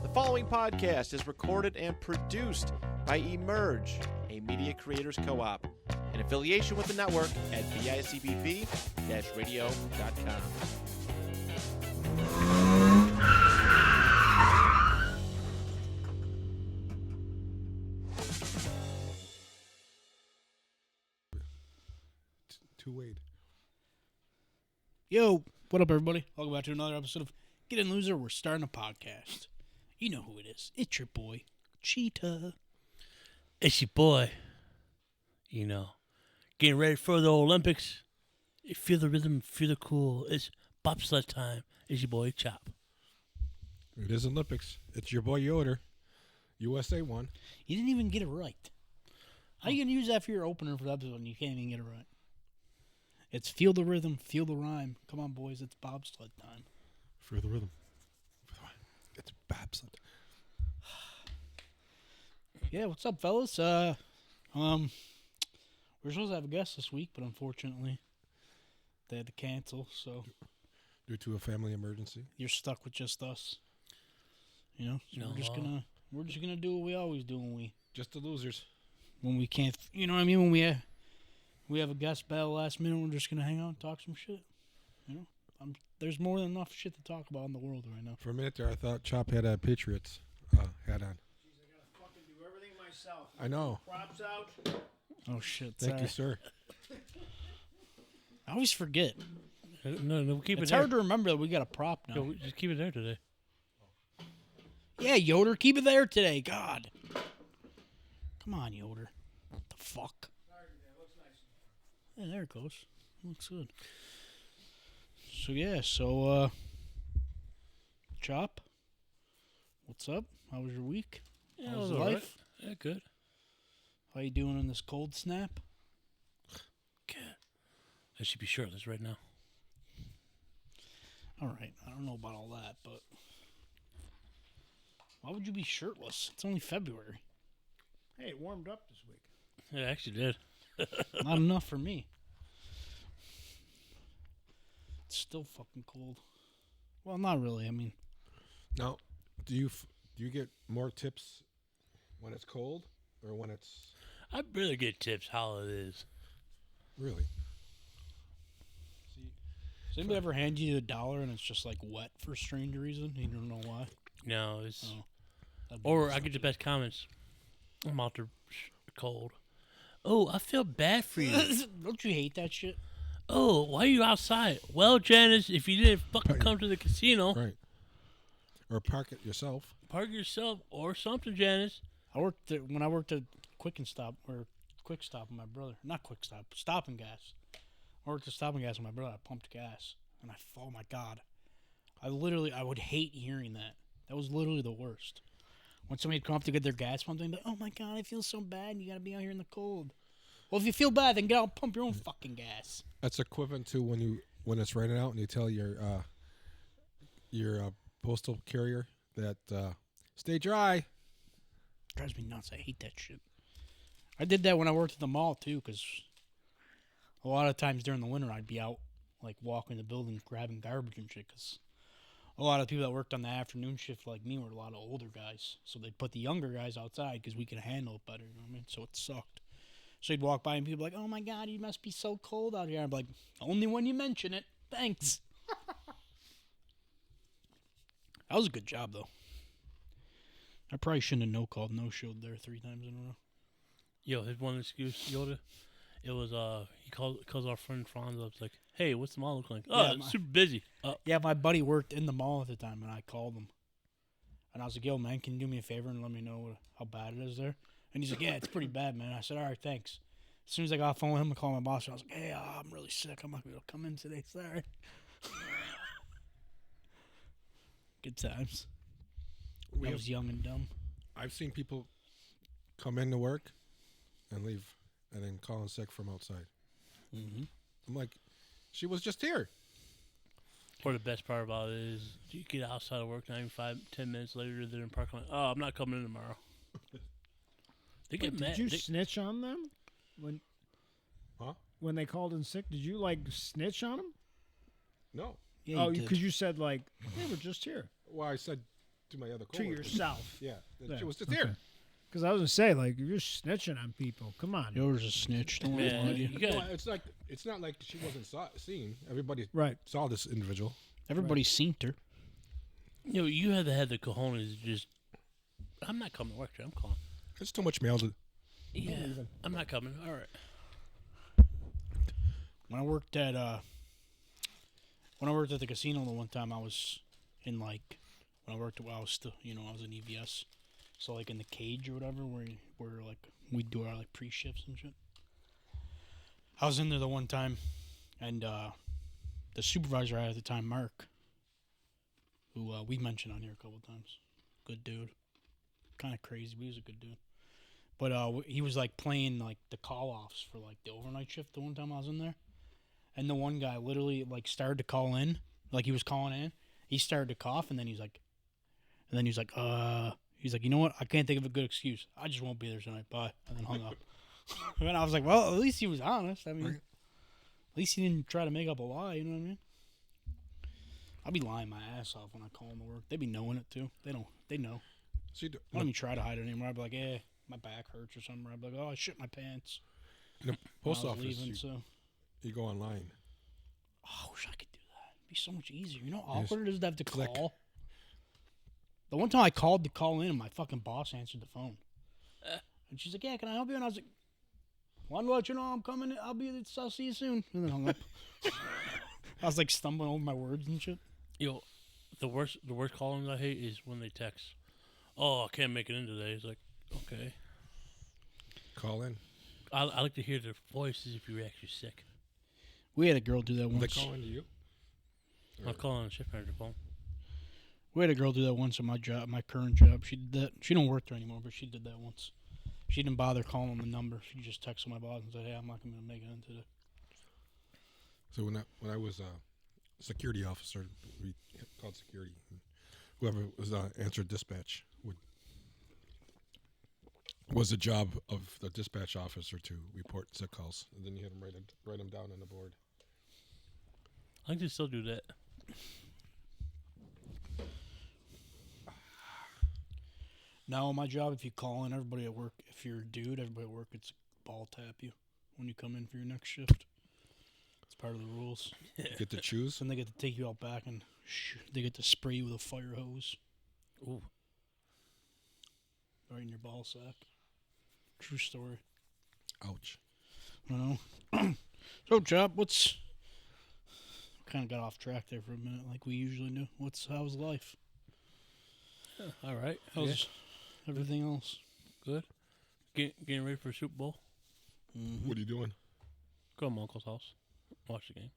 The following podcast is recorded and produced by Emerge, a media creators co-op, in affiliation with the network at bicbp-radio.com. To Wade. Yo, what up, everybody? Welcome back to another episode of Get In Loser. We're starting a podcast. You know who it is. It's your boy, Cheetah. It's your boy. You know, getting ready for the Olympics. You feel the rhythm, feel the cool. It's bobsled time. It's your boy, Chop. It is Olympics. It's your boy Yoder. USA won. You didn't even get it right. How you going to use that for your opener for the episode and you can't even get it right? It's feel the rhythm, feel the rhyme. Come on, boys. It's bobsled time. Feel the rhythm. It's bobsled. Yeah, what's up, fellas? We're supposed to have a guest this week, but unfortunately, they had to cancel, so Due to a family emergency. you're stuck with just us. You know, so No. we're just gonna do what we always do Just the losers. when we can't. You know what I mean? When we have a guest battle last minute, we're just gonna hang out and talk some shit. You know, there's more than enough shit to talk about in the world right now. For a minute there, I thought Chop had a Patriots hat on. Jeez, I gotta fucking do everything myself. I know. Props out. Oh shit! Thank you, sorry. sir. I always forget. No, we'll keep It's it there. hard to remember that we got a prop now. No, just keep it there today. Yeah, Yoder, keep it there today. God, come on, Yoder. What the fuck? Sorry, man. Looks nice. Yeah, there it goes. Looks good. So Chop, what's up? How was your week? Yeah, How's it was life? all right. Yeah, good. How you doing in this cold snap? God. I should be shirtless right now. All right, I don't know about all that, but why would you be shirtless? It's only February. Hey, it warmed up this week. Yeah, I actually did. Not enough for me. It's still fucking cold. Well, not really. I mean, Now, do you get more tips when it's cold or when it's I barely get tips how it is. really? does anybody ever hand you $1 and it's just like wet for a strange reason? You don't know why. No, it's... Oh. That'd be Or I get the best comments. I'm out there cold. Oh, I feel bad for you. Don't you hate that shit? Oh, why are you outside? Well, Janice, if you didn't fucking come to the casino, Right. Or park it yourself. park yourself or something, Janice. When I worked at Quick Stop with my brother. Not Quick Stop, Stop and Gas. I worked at Stop and Gas with my brother. I pumped gas, and oh my god, I would hate hearing that. That was literally the worst. When somebody'd come up to get their gas pumped, they'd be like, "Oh my god, I feel so bad. You gotta be out here in the cold." Well, if you feel bad, then get out and pump your own fucking gas. That's equivalent to when it's raining out and you tell your postal carrier that stay dry. Drives me nuts. I hate that shit. I did that when I worked at the mall too, because a lot of times during the winter I'd be out like walking the building grabbing garbage and shit. Because a lot of people that worked on the afternoon shift like me were a lot of older guys, so they'd put the younger guys outside because we could handle it better. You know what I mean? So it sucked. So you'd walk by and people would be like, "Oh my god, you must be so cold out here." I'd be like, "Only when you mention it. Thanks." That was a good job though. I probably shouldn't have no-showed there 3 times in a row. Yo, his one excuse, Yoda, it was, he calls our friend Franz up, it's like, hey, what's the mall look like? Oh, Yeah, it's super busy. Yeah, my buddy worked in the mall at the time, and I called him. And I was like, "Yo, man, can you do me a favor and let me know how bad it is there?" And he's like, "Yeah, it's pretty bad, man." I said, "All right, thanks." As soon as I got off the phone with him, I called my boss, and I was like, "Hey, I'm really sick. I'm not going to come in today. Sorry." Good times. I was young and dumb. I've seen people come into work and leave and then call in sick from outside. Mm-hmm. I'm like, she was just here. Or the best part about it is you get outside of work, not even 5-10 minutes later, they're in the parking lot. Oh, I'm not coming in tomorrow. They get Wait, mad. did you They- snitch on them when they called in sick? Did you like snitch on them? No. Yeah, Oh, you did. because you said like they were just here. Well, I said to my other To coworkers. yourself. Yeah, Yeah, she was just okay. here. Because I was gonna say, like, you're snitching on people. Come on. Yours is snitch. Don't Man, lie to you. you No, got it's not like she wasn't seen. Everybody Right. saw this individual. Everybody's seen her. you had to have the cojones to just. I'm not coming to work today. I'm calling. There's too much mail to. Yeah, I'm not coming. All right. When I worked at the casino the one time, I was in like when I worked I was still I was in EVS, so like in the cage or whatever where like we do our like pre shifts and shit. I was in there the one time, and the supervisor I had at the time, Mark, who we mentioned on here a couple times, good dude, kind of crazy, but he was a good dude. But he was like playing like the call offs for like the overnight shift the one time I was in there. And the one guy literally like started to call in, like he was calling in. He started to cough, and then he's like, you know what? I can't think of a good excuse. I just won't be there tonight. Bye. And then hung up. And I was like, well, at least he was honest. I mean, at least he didn't try to make up a lie. You know what I mean? I'll be lying my ass off when I call him to work. They be knowing it too. They know. So you do, I don't even try to hide it anymore. I'd be like, my back hurts or something. Or I'd be like, oh, I shit my pants. in the when post I was office, leaving, so. you go online. Oh, I wish I could do that. It'd be so much easier. You know how Yes. awkward it is to have to Click. call? The one time I called to call in, and my fucking boss answered the phone. And she's like, yeah, can I help you? And I was like, wanted to let you know I'm coming. I'll see you soon. And then hung up. I was like stumbling over my words and shit. Yo, the worst call-ins I hate is when they text. Oh, I can't make it in today. It's like, okay. Call in. I like to hear their voices if you're actually sick. We had a girl do that They once. call into you. I'll call on a shift manager phone. We had a girl do that once at my job, my current job. She did that. She don't work there anymore, but she did that once. She didn't bother calling the number. She just texted my boss and said, hey, I'm not going to make it in today. So when I was a security officer, we called security. Whoever was answered dispatch was the job of the dispatch officer to report sick calls, and then you had them write them down on the board. I think they still do that. Now, on my job, if you call in, everybody at work, if you're a dude, everybody at work gets ball tap you when you come in for your next shift. It's part of the rules. You get to choose. Then they get to take you out back and they get to spray you with a fire hose Ooh. right in your ball sack. True story. Ouch. I know. So, Chop, kind of got off track there for a minute, like we usually do. How's life? All right. How's everything else? Good. Getting ready for Super Bowl. Mm-hmm. What are you doing? Go to my uncle's house. Watch the game.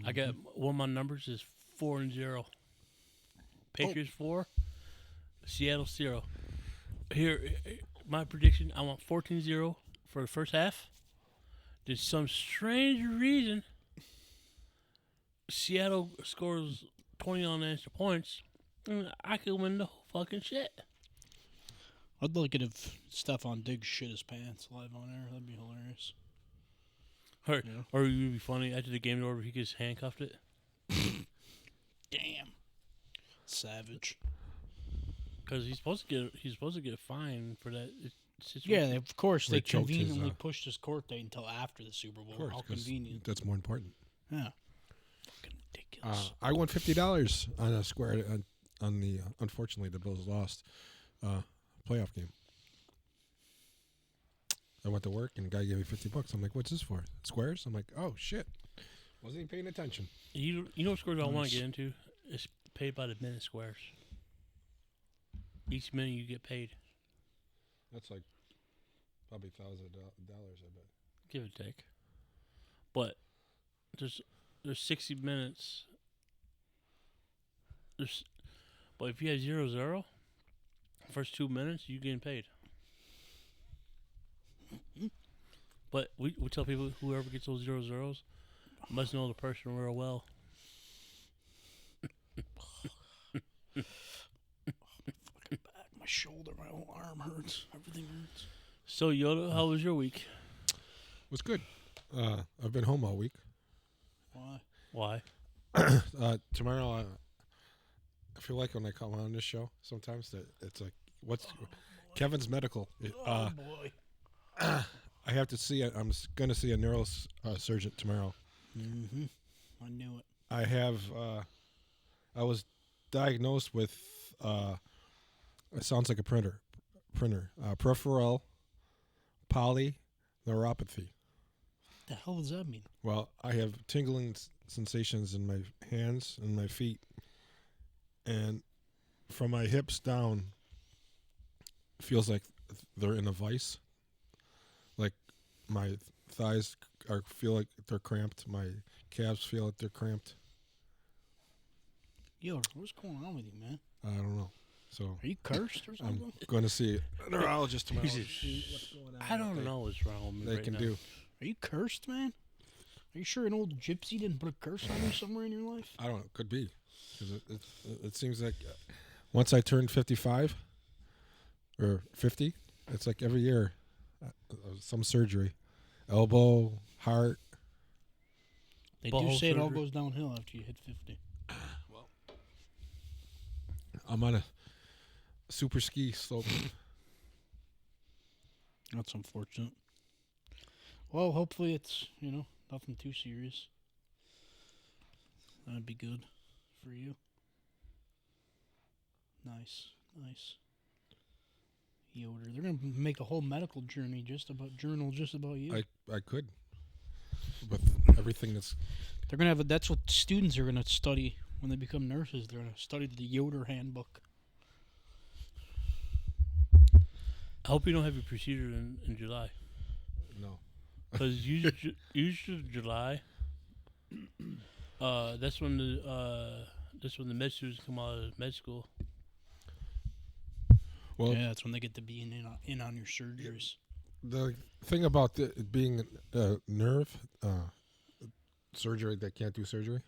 I got one of my numbers is 4-0. Patriots 4, Seattle 0. Here, my prediction: I want 14-0 for the first half. There's some strange reason Seattle scores 20 on extra points. And I could win the whole fucking shit. I'd like it if Stephon Diggs shit his pants live on air. That'd be hilarious. Or it would be funny after the game over, he gets handcuffed it. Damn. Savage. Because he's supposed to get a fine for that situation. Yeah, of course. They They choked his, conveniently pushed his court date until after the Super Bowl. Of course, How 'cause convenient. that's more important. Yeah. Fucking ridiculous. I won $50 on a square on the. Unfortunately, the Bills lost playoff game. I went to work and the guy gave me $50. I'm like, "What's this for? Squares?" I'm like, "Oh shit!" Wasn't even paying attention. You know what scores I want Nice. to get into? It's paid by the minute squares. Each minute you get paid. That's like probably $1,000. I bet. Give or take. But there's 60 minutes. But if you have 0-0, first 2 minutes you getting paid. But we tell people whoever gets those 0-0s must know the person real well. Fucking back, my shoulder, my whole arm hurts. Everything hurts. So Yoda, how was your week? Was good. I've been home all week. Why? Why? Tomorrow, I feel like when I come on this show, sometimes that it's like, what's Kevin's medical? Oh boy. I have to see. I'm going to see a neurosurgeon tomorrow. Mm-hmm. I knew it. I have. I was diagnosed with. It sounds like a printer. Peripheral polyneuropathy. What the hell does that mean? Well, I have tingling sensations in my hands and my feet, and from my hips down, feels like they're in a vice. Like my thighs feel like they're cramped. My calves feel like they're cramped. Yo, what's going on with you, man? I don't know. So Are you cursed or I'm something? going to see a neurologist tomorrow. See what's going on. I don't know what's wrong with me They right can now. do. Are you cursed, man? Are you sure an old gypsy didn't put a curse on you somewhere in your life? I don't know. Could be. Because it seems like once I turned 55 or 50, it's like every year some surgery. Elbow, heart. They do Butthole say it all surgery. goes downhill after you hit 50. I'm on a super ski slope. That's unfortunate. Well, hopefully it's, nothing too serious. That'd be good for you. Nice. Yoder. They're going to make a whole medical journal just about you. I could. With everything that's. They're going to have that's what students are going to study when they become nurses. They're going to study the Yoder handbook. I hope you don't have your procedure in July. No. Because usually July, that's when the med students come out of med school. Well, Yeah, that's when they get to be in on your surgeries. the thing about it being nerve surgery, they can't do surgery.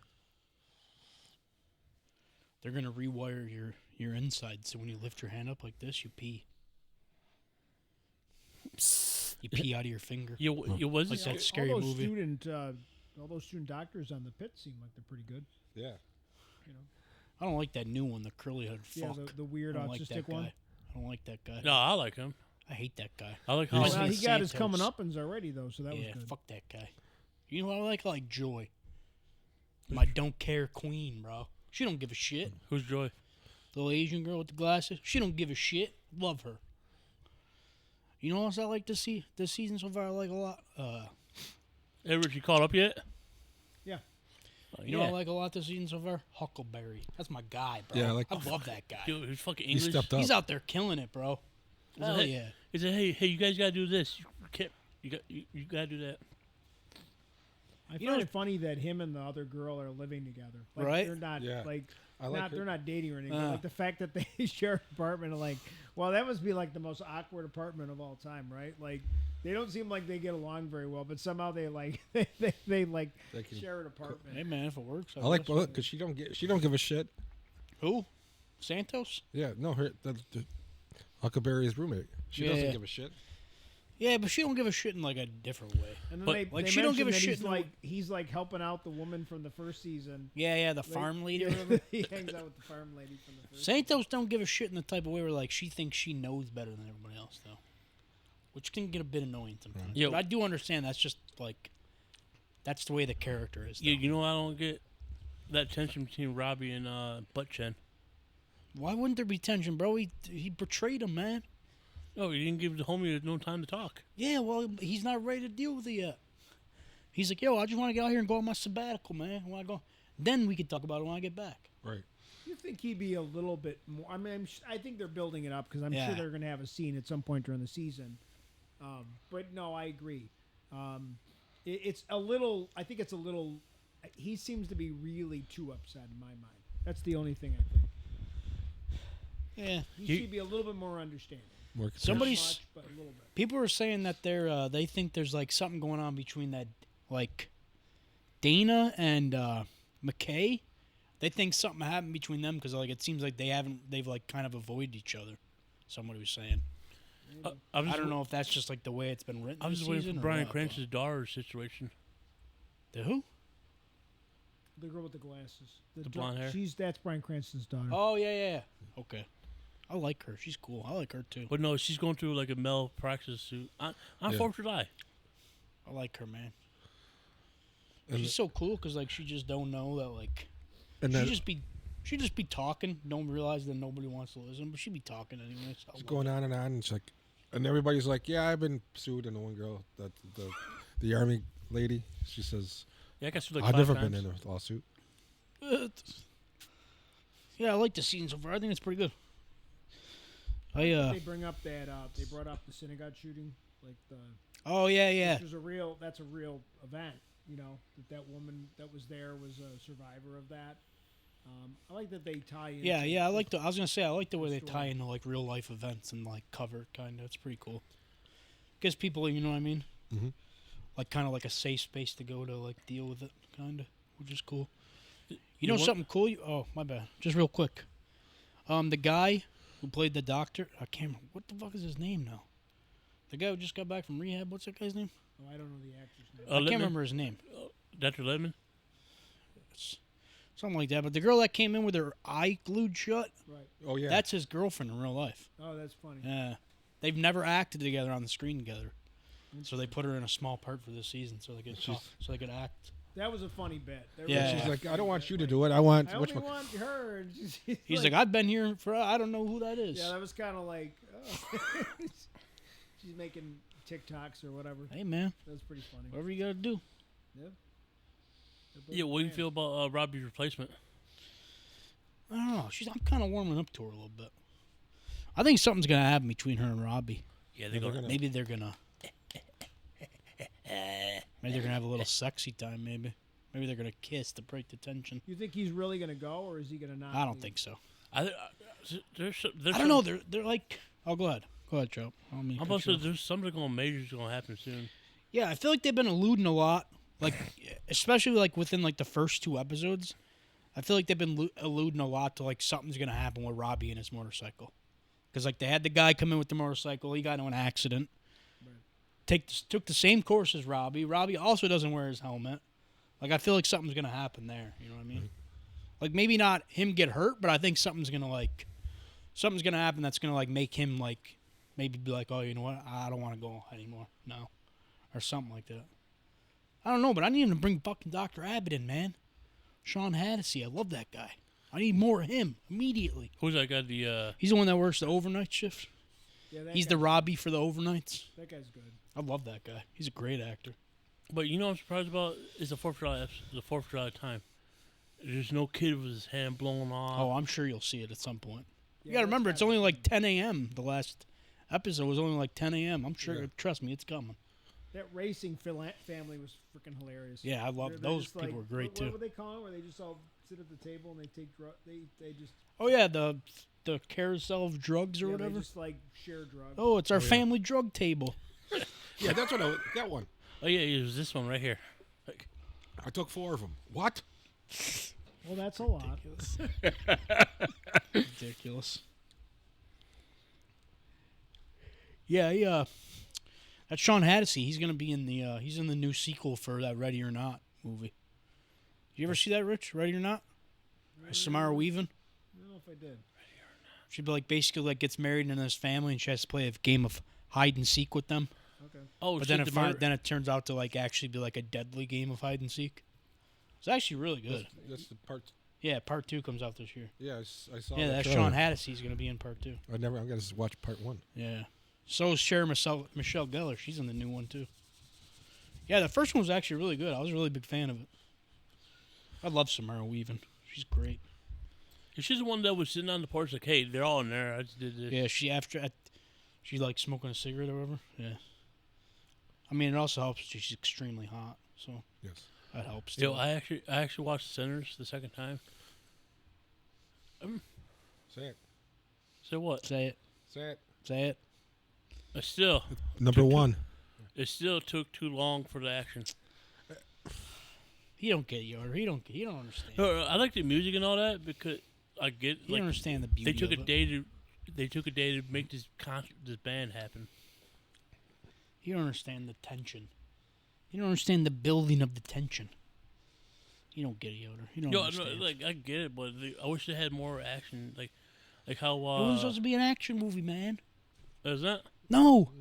They're going to rewire your inside, so when you lift your hand up like this, you pee. You pee out of your finger. You was Like this that scary all those movie. all those student doctors on the pit seem like they're pretty good. Yeah. You know, I don't like that new one, the curly head yeah, fuck. the weird I don't like autistic that one. guy. I don't like that guy. No, I like him. I hate that guy. I like Oh, how Well, I he hate got his Santos. coming uppins already though, so that was Yeah, good. fuck that guy. You know what I like Joy. My don't care queen, bro. She don't give a shit. who's Joy. The little Asian girl with the glasses. She don't give a shit. Love her. You know what else I like to see this season so far? I like a lot. Hey, Rich, you caught up yet? Yeah. You know what I like a lot this season so far? Huckleberry. That's my guy, bro. Yeah, I like- love that guy. Dude, he's fucking He English. stepped up. He's out there killing it, bro. Hell Hey, yeah. He said, "Hey, you guys gotta do this. You gotta do that." I You find know- it funny that him and the other girl are living together. Like, Right? They're not Yeah. like I like they're her. not dating or anything. But, like the fact that they share an apartment, and like, well, that must be like the most awkward apartment of all time, right? Like, they don't seem like they get along very well, but somehow they like they like They can- share an apartment. Hey, man, if it works. I like guess. because she don't give a shit. Who? Santos? Yeah, no, the Huckleberry's roommate. She Yeah. doesn't give a shit. Yeah, but she don't give a shit in like a different way. And then But, they, like, they she don't mention give a that shit He's no- like he's like helping out the woman from the first season. Yeah, the Like, farm lady. yeah, or whatever. he hangs out with the farm lady from the first. Santos don't give a shit in the type of way where like she thinks she knows better than everybody else though, which can get a bit annoying sometimes. Yeah. But I do understand that's just like that's the way the character is. Though. You know I don't get that tension between Robbie and Butt Chen. Why wouldn't there be tension, bro? He betrayed him, man. Oh, you didn't give the homie no time to talk. Yeah, well, he's not ready to deal with it yet. He's like, yo, I just want to get out here and go on my sabbatical, man. When I go, then we can talk about it when I get back. Right. You think he'd be a little bit more? I mean, I think they're building it up because I'm Yeah. sure they're going to have a scene at some point during the season. But no, I agree. It's a little. I think it's a little. He seems to be really too upset in my mind. That's the only thing I think. Yeah. He should be a little bit more understanding. More Somebody's- Not much, but a little bit. People are saying that they think there's like something going on between that like Dana and McKay. They think something happened between them because like it seems like they've like kind of avoided each other. Somebody was saying. I don't know if that's just like the way it's been written. I'm this just waiting season for or Brian what, Cranston's daughter situation. but- The who? The girl with the glasses. The blonde hair? That's Bryan Cranston's daughter. Oh yeah. Okay. I like her. She's cool. I like her too. But no, she's going through like a malpractice suit on Yeah. 4th of July. I like her, man. And She's so cool because like she just don't know that like and she then just be talking. Don't realize that nobody wants to listen, but she be talking anyway. So it's going on. And it's like, and everybody's like, yeah, I've been sued. And the one girl, the army lady, she says, Yeah, I guess like I've 5 never times. been in a lawsuit. Yeah, I like the scene so far. I think it's pretty good. They bring up that they brought up the synagogue shooting, like the. Oh yeah. Which was that's a real event. You know that woman that was there was a survivor of that. I like that they tie in. Yeah. I was gonna say I like the way they story. tie into like real life events and like cover it kind of. It's pretty cool. Gives people, you know what I mean? Mhm. Like kind of like a safe space to go to like deal with it, kind of, which is cool. You You know want- something cool? Oh my bad. Just real quick. The guy who played the doctor, I can't remember what the fuck is his name now. The guy who just got back from rehab. What's that guy's name? Oh, I don't know the actor's name. I Littman? can't remember his name. Dr. Ledman? Something like that. But the girl that came in with her eye glued shut, Right. Oh yeah, that's his girlfriend in real life. Oh, that's funny. Yeah. They've never acted together on the screen together. So they put her in a small part for this season so they could She's- so they could act. That was a funny bit. That Yeah. really she's was like, I don't funny want bit. you to do it. I want I which only one? want her. And He's like, I've been here for I don't know who that is. yeah, that was kind of like, oh. She's making TikToks or whatever. Hey man, That was pretty funny. whatever you gotta do. Yep. Yeah, what do you feel about Robbie's replacement? I don't know. I'm kind of warming up to her a little bit. I think something's gonna happen between her and Robbie. Yeah, they're gonna- Maybe they're gonna have a little sexy time. Maybe they're gonna kiss to break the tension. You think he's really gonna go, or is he gonna not? I don't leave? think so. There's I don't know. They're like. Oh, go ahead. Go ahead, Joe. I don't mean to I'm cut about you to off. there's something going major's going to happen soon. Yeah, I feel like they've been alluding a lot, like especially like within like the first 2 episodes. I feel like they've been alluding a lot to like something's gonna happen with Robbie and his motorcycle, because like they had the guy come in with the motorcycle, he got into an accident, took the same course as Robbie. Robbie also doesn't wear his helmet. Like I feel like something's gonna happen there. You know what I mean? Like maybe not him get hurt, but I think something's gonna happen that's gonna like make him like maybe be like, oh, you know what, I don't want to go anymore, no, or something like that. I don't know, but I need him to bring fucking Dr. Abbott in, man. Sean Hannity, I love that guy. I need more of him immediately. Who's that guy? The He's the one that works the overnight shift. Yeah, He's the Robbie for the overnights. That guy's good. I love that guy. He's a great actor. but you know what I'm surprised about is the 4th of July. The 4th of July time. There's no kid with his hand blown off. Oh, I'm sure you'll see it at some point. You Yeah, gotta that's remember, it's gotta only be- like 10 a.m. The last episode was only like 10 a.m. I'm sure, Yeah. trust me, it's coming. That racing family was freaking hilarious. Yeah, I love They're those just people. like- Were great what too. were they calling? Where they just all sit at the table and they take they just Oh yeah, the carousel of drugs or yeah, whatever. They just like share drugs. Oh, it's our Oh, yeah. family drug table. Yeah, that's what that one. Oh yeah, it was this one right here. Like, I took 4 of them. What? Well, that's a lot. Ridiculous. Yeah, that's Sean Hannity. He's gonna be in the he's in the new sequel for that Ready or Not movie. You ever see that, Rich? Ready or Not? Samara Weaving. I don't know if I did. She'd be like basically like gets married into his family and she has to play a game of hide and seek with them. Okay. oh, But shit, then it turns out to like actually be like a deadly game of hide and seek. It's actually really good. That's the part. Yeah, part 2 comes out this year. Yeah, I saw. Yeah, the that's trailer. Sean Hannity's gonna be in part 2. I'm gonna just watch part 1. Yeah. So is Michelle Gellar. She's in the new one, too. Yeah, the first one was actually really good. I was a really big fan of it. I love Samara Weaving. She's great. she's the one that was sitting on the porch like, hey, they're all in there. I just did this. Yeah, she like smoking a cigarette or whatever. Yeah. I mean, it also helps that she's extremely hot, so Yes. that helps, too. Yo, I actually watched Sinners the second time. Say it. So what? Say it. Say it. Say it. But still, Number 1. it still took too long for the action. He don't get you, or he don't understand. No, I like the music and all that because I get He like don't understand the beauty they took of a it. day to make this band happen. You don't understand the tension. You don't understand the building of the tension. You don't get it, Yoder. You don't Yo, no, understand. like I get it, but I wish they had more action. Like how it was supposed to be an action movie, man. is that? No.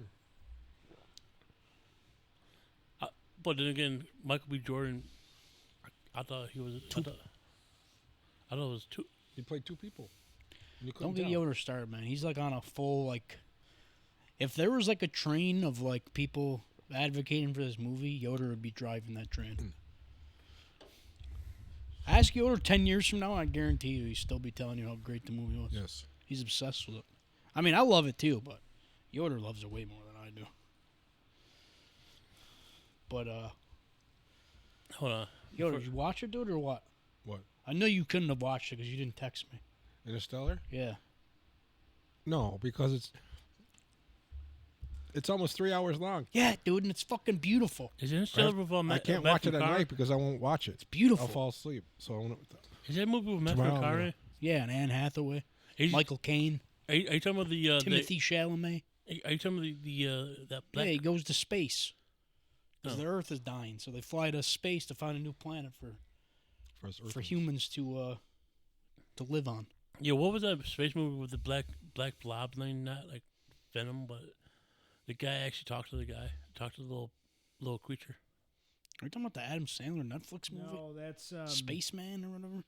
But then again, Michael B. Jordan, I thought he was. I thought it was two. He played two people. And you couldn't Don't get tell. Yoder started, man. He's like on a full like. If there was like a train of like people advocating for this movie, Yoder would be driving that train. Ask Yoder 10 years from now, I guarantee you he'd still be telling you how great the movie was. Yes. He's obsessed with it. I mean, I love it too, but Yoder loves it way more than I do. But Hold on. Yoder, did you watch it, dude, or what? What? I know you couldn't have watched it because you didn't text me. Interstellar? Yeah. No, because it's almost 3 hours long. Yeah, dude, and it's fucking beautiful. Is it still with I can't watch it at McConaughey? night because I won't watch it. It's beautiful. I'll fall asleep. So I won't. Is that a movie with Matthew Tomorrow, McConaughey? Yeah, and Anne Hathaway, Is- Michael Caine, Are you talking about the Timothy Chalamet. Are you talking about the that black? Yeah, he goes to space. Because Oh. the Earth is dying, so they fly to space to find a new planet for humans to live on. Yeah, what was that space movie with the black blob thing? Not like Venom, but the guy actually talked to the guy, talked to the little creature. Are you talking about the Adam Sandler Netflix movie? No, that's Spaceman or whatever?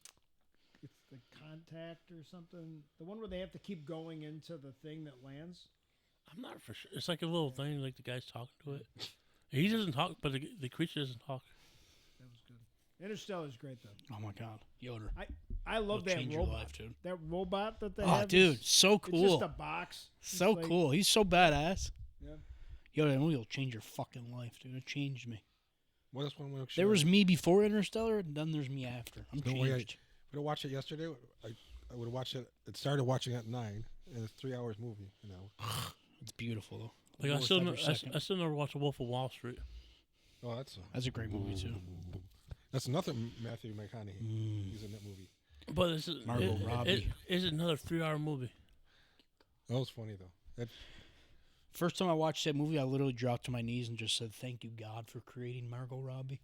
It's the Contact or something. The one where they have to keep going into the thing that lands. I'm not for sure. It's like a little thing, like the guy's talking to it. He doesn't talk, but the creature doesn't talk. That was good. Interstellar's great though. Oh my God, Yoder. I love It'll that change your robot. life, dude. That robot that they Oh, have. dude, is- so It's cool. just a box. It's So like- cool. He's so badass. Yeah. Yo, that movie will change your fucking life, dude. It changed me. What else one? There was me before Interstellar, and then there's me after. I'm No way. changed. I watched it yesterday. I would have watched it. It started watching at 9, and it's 3 hours movie. You know. It's beautiful, though. Like I Worth still, every second. I still never watched The Wolf of Wall Street. Oh, that's That's a great movie, too. That's another Matthew McConaughey. He's in that movie. But this is Margot Robbie. It's another 3-hour movie. That was funny though. That, First time I watched that movie, I literally dropped to my knees and just said, "Thank you, God, for creating Margot Robbie."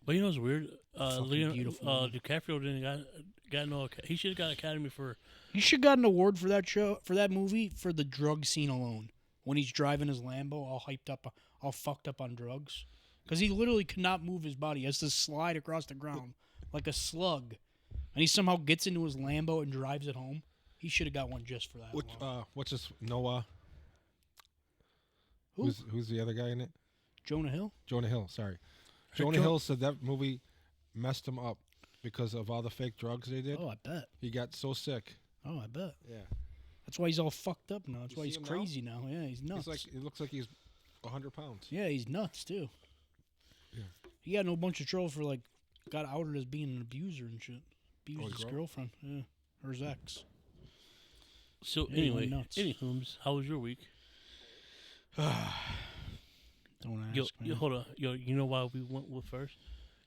But you know what's weird? Fucking beautiful movie. DiCaprio didn't got no. He should have got Academy for. He should got an award for that movie, for the drug scene alone. When he's driving his Lambo, all hyped up, all fucked up on drugs, because he literally could not move his body. He has to slide across the ground like a slug, and he somehow gets into his Lambo and drives it home. He should have got one just for that. alone. what's this? Noah. Who? Who's the other guy in it? Jonah Hill. Jonah Hill. Sorry. Jonah Hill said that movie messed him up because of all the fake drugs they did. Oh, I bet. He got so sick. Oh, I bet. Yeah. That's why he's all fucked up now. That's You why see he's him now? crazy now. Yeah, he's nuts. He's like. It looks like he's 100 pounds. Yeah, he's nuts too. Yeah. He got no bunch of trouble for got outed as being an abuser and shit. Abused his his girl? girlfriend. Yeah, or his ex. So Yeah, he anyway, went nuts. anywho's, how was your week? Don't ask, man. Hold on. You know why we went with first?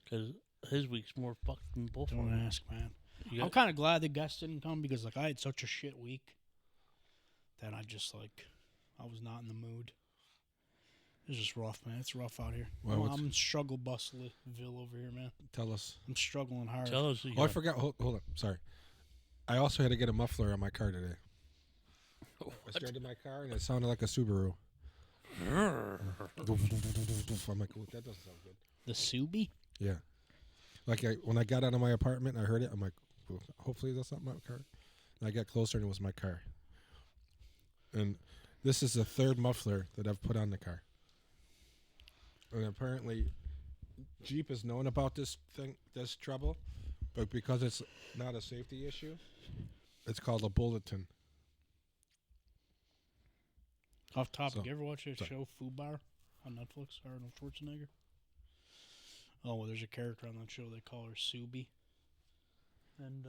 Because his week's more fucked than both of Don't them. ask, man. You I'm got- kind of glad the guest didn't come because I had such a shit week that I just I was not in the mood. It's just rough, man. It's rough out here. Well, what's- I'm in struggle bustleville over here, man. Tell us. I'm struggling hard. Tell us. Oh, I forgot. Hold on. Sorry. I also had to get a muffler on my car today. I started my car and it sounded like a Subaru. I'm like, oh, that doesn't sound good. The Subi? Yeah. Like when I got out of my apartment, I heard it. I'm like, well, hopefully that's not my car. And I got closer and it was my car. And this is the third muffler that I've put on the car. And apparently, Jeep has known about this trouble, but because it's not a safety issue, it's called a bulletin. Off topic, So- you ever watch that sorry. show Fubar on Netflix? Arnold Schwarzenegger. Oh, well, there's a character on that show. They call her Subi, and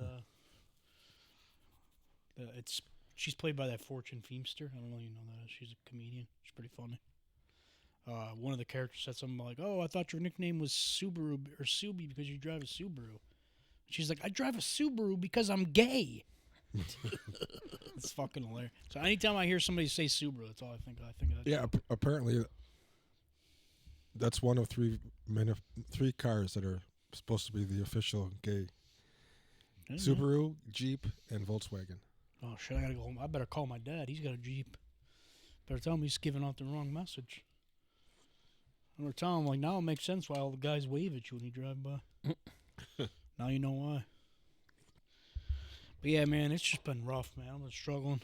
she's played by that Fortune Feimster. I don't know if you know that. She's a comedian. She's pretty funny. One of the characters said something like, "Oh, I thought your nickname was Subaru or Subi because you drive a Subaru." She's like, "I drive a Subaru because I'm gay." It's fucking hilarious. So anytime I hear somebody say Subaru, that's all I think. I think of that. Yeah, apparently, that's one of three cars that are supposed to be the official gay. Yeah. Subaru, Jeep, and Volkswagen. Oh shit! I gotta go home. I better call my dad. He's got a Jeep. Better tell him he's giving out the wrong message. I'm gonna tell him like now it makes sense why all the guys wave at you when you drive by. Now you know why. But yeah, man, it's just been rough, man. I'm just struggling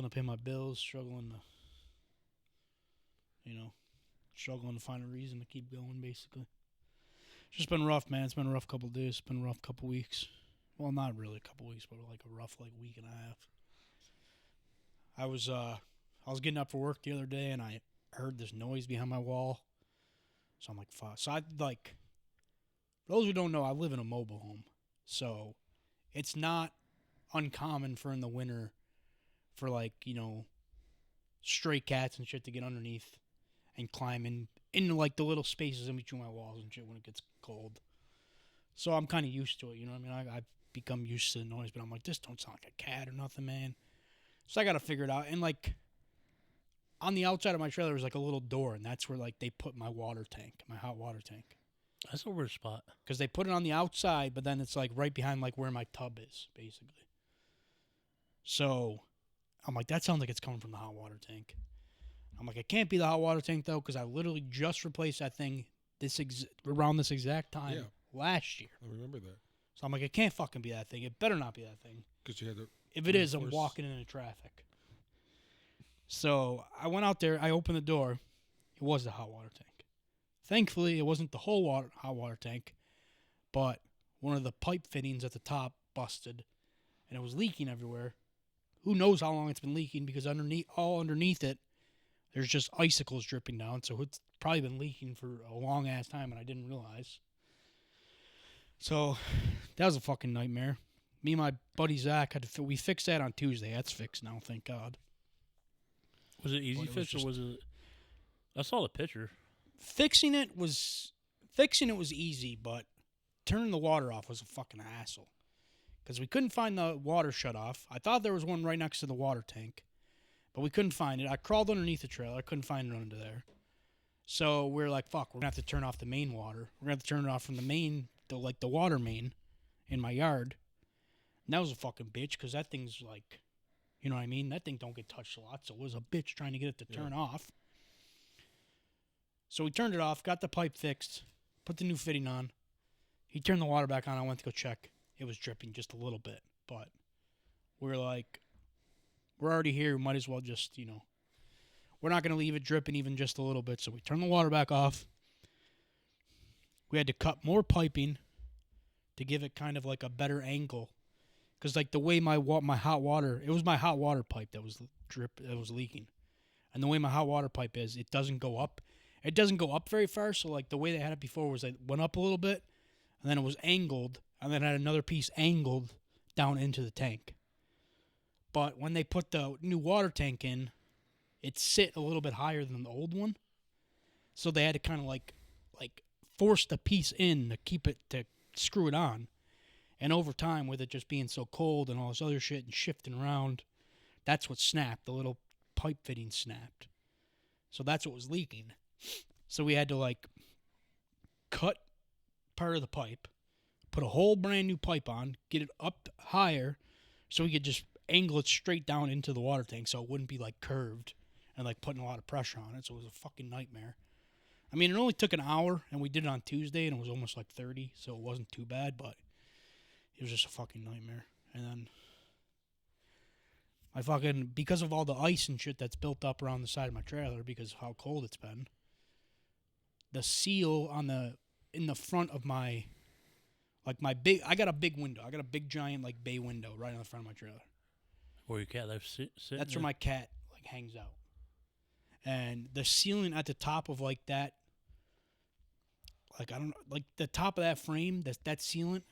to pay my bills, struggling to find a reason to keep going. Basically, it's just been rough, man. It's been a rough couple days. It's been a rough couple weeks. Well, not really a couple weeks, but like a rough week and a half. I was getting up for work the other day and I heard this noise behind my wall. So I'm like, fuck. So I like, for those who don't know, I live in a mobile home. So it's not uncommon for in the winter for like, stray cats and shit to get underneath and climb into like the little spaces in between my walls and shit when it gets cold. So I'm kind of used to it, you know what I mean? I've become used to the noise, but I'm like, this don't sound like a cat or nothing, man. So I got to figure it out. And like on the outside of my trailer is like a little door, and that's where like they put my water tank, my hot water tank. That's a weird spot. Because they put it on the outside, but then it's like right behind like where my tub is, basically. So I'm like, that sounds like it's coming from the hot water tank. I'm like, it can't be the hot water tank though, because I literally just replaced that thing around this exact time last year. I remember that. So I'm like, it can't fucking be that thing. It better not be that thing. Because you had to. If it is, I'm walking into traffic. So I went out there. I opened the door. It was the hot water tank. Thankfully, it wasn't the whole hot water tank, but one of the pipe fittings at the top busted, and it was leaking everywhere. Who knows how long it's been leaking, because underneath it, there's just icicles dripping down. So it's probably been leaking for a long ass time, and I didn't realize. So that was a fucking nightmare. Me and my buddy Zach we fixed that on Tuesday. That's fixed now, thank God. Was it easy fix or was it? I saw the picture. Fixing it was easy, but turning the water off was a fucking hassle. Because we couldn't find the water shut off. I thought there was one right next to the water tank, but we couldn't find it. I crawled underneath the trailer. I couldn't find it under there. So we're like, fuck, we're going to have to turn off the main water. We're going to have to turn it off from the main, the water main in my yard. And that was a fucking bitch, because that thing's like, you know what I mean? That thing don't get touched a lot, so it was a bitch trying to get it to turn off. So we turned it off, got the pipe fixed, put the new fitting on. He turned the water back on. I went to go check. It was dripping just a little bit, but we're like, we're already here. We might as well just, we're not going to leave it dripping even just a little bit. So we turned the water back off. We had to cut more piping to give it kind of like a better angle. Because like the way my hot water, it was my hot water pipe that was leaking. And the way my hot water pipe is, it doesn't go up. It doesn't go up very far. So like the way they had it before was it went up a little bit, and then it was angled, and then had another piece angled down into the tank. But when they put the new water tank in, it sit a little bit higher than the old one. So they had to kind of like force the piece in to screw it on. And over time, with it just being so cold and all this other shit and shifting around, that's what snapped. The little pipe fitting snapped. So that's what was leaking. So we had to like cut part of the pipe, put a whole brand new pipe on, get it up higher so we could just angle it straight down into the water tank so it wouldn't be like curved and like putting a lot of pressure on it. So it was a fucking nightmare. I mean, it only took an hour, and we did it on Tuesday, and it was almost like 30, so it wasn't too bad, but it was just a fucking nightmare. And then because of all the ice and shit that's built up around the side of my trailer because of how cold it's been, the seal in the front of I got a big window. I got a big giant like bay window right in the front of my trailer. Where your cat lives sitting? That's where my cat like hangs out. And the ceiling at the top of like that, like I don't know, like the top of that frame, that sealant,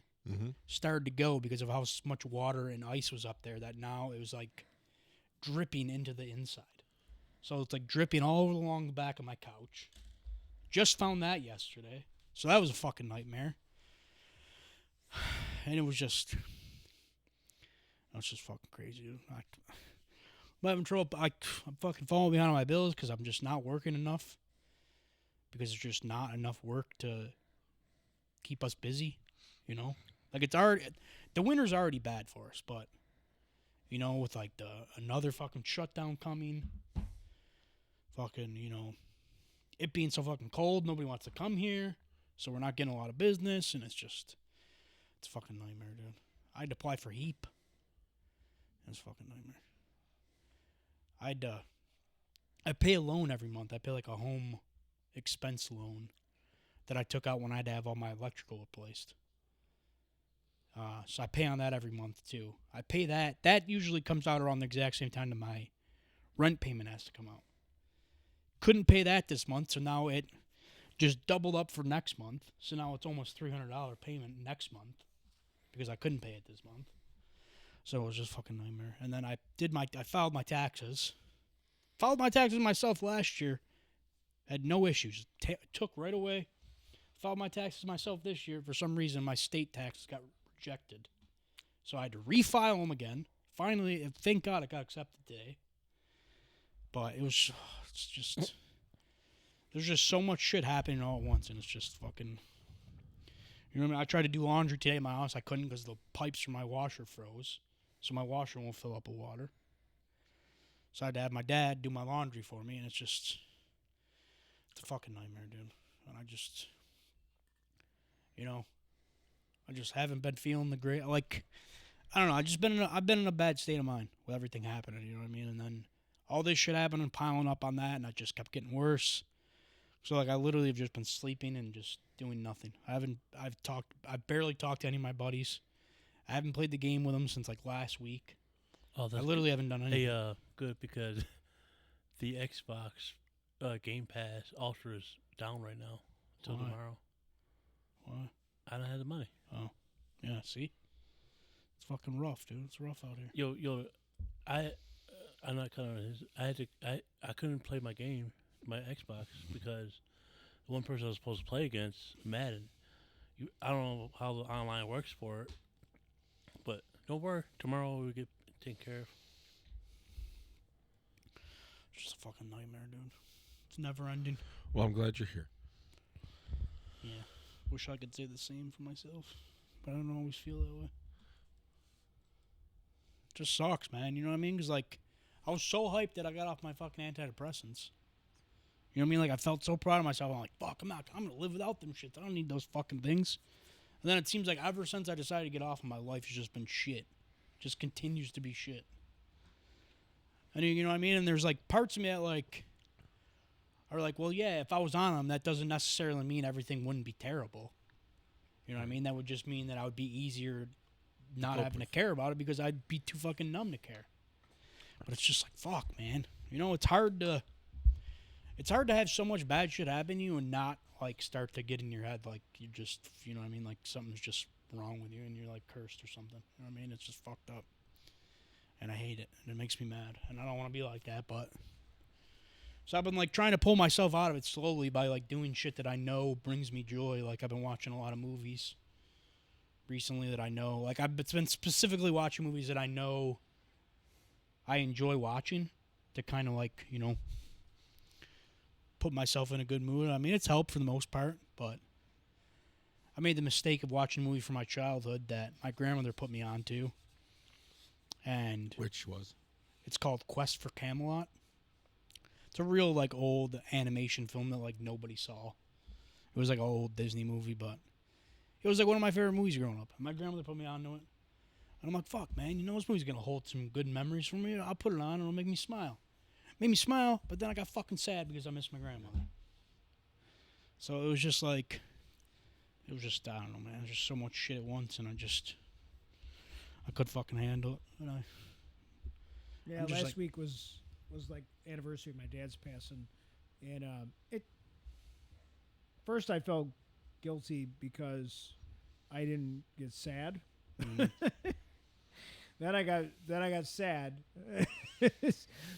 started to go because of how much water and ice was up there, that now it was like dripping into the inside. So it's like dripping all along the back of my couch. Just found that yesterday. So that was a fucking nightmare. And it was just fucking crazy. I'm having trouble. I'm fucking falling behind on my bills because I'm just not working enough. Because there's just not enough work to keep us busy, you know? Like, it's already, the winter's already bad for us, but, you know, with, like, another fucking shutdown coming, fucking, you know, it being so fucking cold, nobody wants to come here, so we're not getting a lot of business, and it's a fucking nightmare, dude. I had to apply for HEAP. It was a fucking nightmare. I pay a loan every month. I pay like a home expense loan that I took out when I had to have all my electrical replaced. So I pay on that every month too. I pay that. That usually comes out around the exact same time that my rent payment has to come out. Couldn't pay that this month, so now it just doubled up for next month. So now it's almost $300 payment next month because I couldn't pay it this month. So it was just a fucking nightmare. And then I filed my taxes. Filed my taxes myself last year. Had no issues. Took right away. Filed my taxes myself this year. For some reason, my state taxes got rejected. So I had to refile them again. Finally, thank God it got accepted today. But it's just... There's just so much shit happening all at once, and it's just fucking... You know what I mean? I tried to do laundry today at my house. I couldn't because the pipes for my washer froze. So my washer won't fill up with water. So I had to have my dad do my laundry for me, and it's a fucking nightmare, dude. And I just, you know, I just haven't been feeling the great, like, I don't know, I've been in a bad state of mind with everything happening, you know what I mean? And then all this shit happened and piling up on that, and it just kept getting worse. So, like, I literally have just been sleeping and just doing nothing. I've barely talked to any of my buddies. I haven't played the game with them since, like, last week. Oh, I literally haven't done anything. Hey, good, because the Xbox Game Pass Ultra is down right now until tomorrow. Why? I don't have the money. Oh, yeah. See, it's fucking rough, dude. It's rough out here. Yo, I'm not cutting it. I couldn't play my game, my Xbox, because the one person I was supposed to play against, Madden. I don't know how the online works for it, but don't worry. Tomorrow we'll get taken care of. It's just a fucking nightmare, dude. It's never ending. Well, I'm glad you're here. Yeah. Wish I could say the same for myself, but I don't always feel that way. It just sucks, man. You know what I mean? Because, like, I was so hyped that I got off my fucking antidepressants. You know what I mean? Like, I felt so proud of myself. I'm like, fuck, I'm going to live without them shits. I don't need those fucking things. And then it seems like ever since I decided to get off, my life has just been shit. Just continues to be shit. And you know what I mean? And there's, like, parts of me that, like, are like, well, yeah, if I was on them, that doesn't necessarily mean everything wouldn't be terrible. You know what I mean? That would just mean that I would be easier not having to care about it because I'd be too fucking numb to care. But it's just like, fuck, man. You know, it's hard to have so much bad shit happen to you and not, like, start to get in your head like you just, you know what I mean? Like, something's just wrong with you and you're, like, cursed or something. You know what I mean? It's just fucked up. And I hate it. And it makes me mad. And I don't want to be like that, but... So I've been, like, trying to pull myself out of it slowly by, like, doing shit that I know brings me joy. Like, I've been watching a lot of movies recently that I know. Like, I've been specifically watching movies that I know I enjoy watching to kind of, like, you know, put myself in a good mood. I mean, it's helped for the most part, but I made the mistake of watching a movie from my childhood that my grandmother put me on to. And Which was? It's called Quest for Camelot. It's a real, like, old animation film that, like, nobody saw. It was, like, an old Disney movie, but it was, like, one of my favorite movies growing up. My grandmother put me on to it. And I'm like, fuck, man, you know this movie's going to hold some good memories for me. I'll put it on and it'll make me smile. Made me smile, but then I got fucking sad because I missed my grandmother. So it was just, like, I don't know, man. There's just so much shit at once, and I couldn't fucking handle it. And last week was like anniversary of my dad's passing, and first I felt guilty because I didn't get sad. Mm. Then I got sad.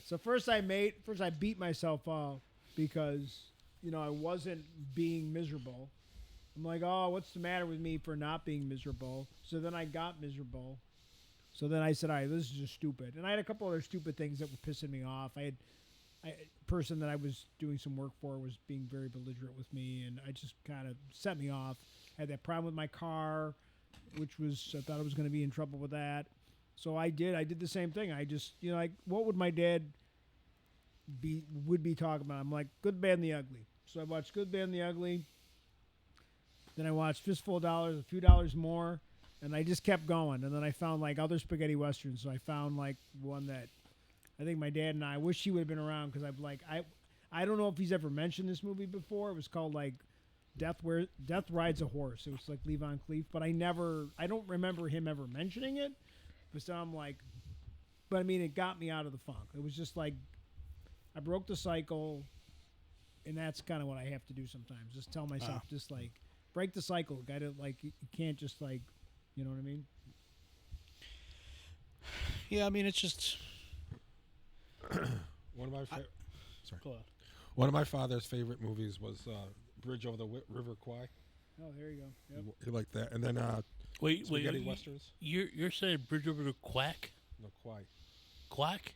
So first I beat myself up because, you know, I wasn't being miserable. I'm like, oh, what's the matter with me for not being miserable? So then I got miserable. So then I said, all right, this is just stupid. And I had a couple other stupid things that were pissing me off. A person that I was doing some work for was being very belligerent with me, and I just kind of set me off. had that problem with my car, which was I thought I was going to be in trouble with that. So I did the same thing. I just, like, what would my dad would be talking about? I'm like, Good, Bad, and the Ugly. So I watched Good, Bad, and the Ugly. Then I watched Fistful of Dollars, A Few Dollars More, and I just kept going. And then I found, like, other spaghetti westerns. So I found, like, one that I think my dad and I wish he would have been around, because I don't know if he's ever mentioned this movie before. It was called, like, Death Rides a Horse. It was like Lee Von Cleef, but I don't remember him ever mentioning it. But so I'm like, but I mean, it got me out of the funk. It was just like, I broke the cycle, and that's kind of what I have to do sometimes. Just tell myself, just like, break the cycle. Gotta, like, you can't just, like, you know what I mean? Yeah, I mean, it's just. One of my Go ahead. one of my father's favorite movies was Bridge over the River Kwai. Oh, there you go. Yep. He liked that, and then Wait, spaghetti westerns. You're saying Bridge Over the Quack? No, Kwai. Quack?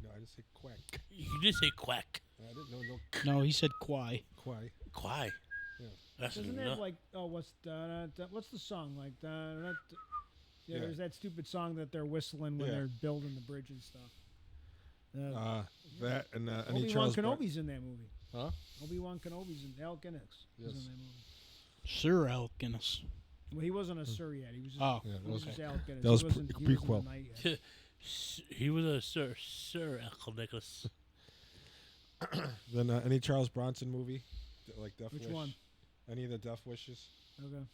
No, I just say quack. You did say quack. I didn't know no No, he said Kwai. Kwai. Quack. Yeah. That's Doesn't it enough. have, like, what's the song? Like, yeah, Yeah. there's that stupid song that they're whistling when Yeah. they're building the bridge and stuff. That and any Obi-Wan Charles Kenobi's in that movie. Huh? Obi-Wan Kenobi's in Al Guinness. Yes. Is in that movie. Sir Al Guinness. Well, he wasn't a Sir yet. He was just, Oh, Yeah, he was just Al Guinness. that was he wasn't, pre- he wasn't prequel. a knight yet. He was a Sir Uncle Nicholas. Then any Charles Bronson movie, like Death Which Wish. one? Any of the Death Wishes. Okay.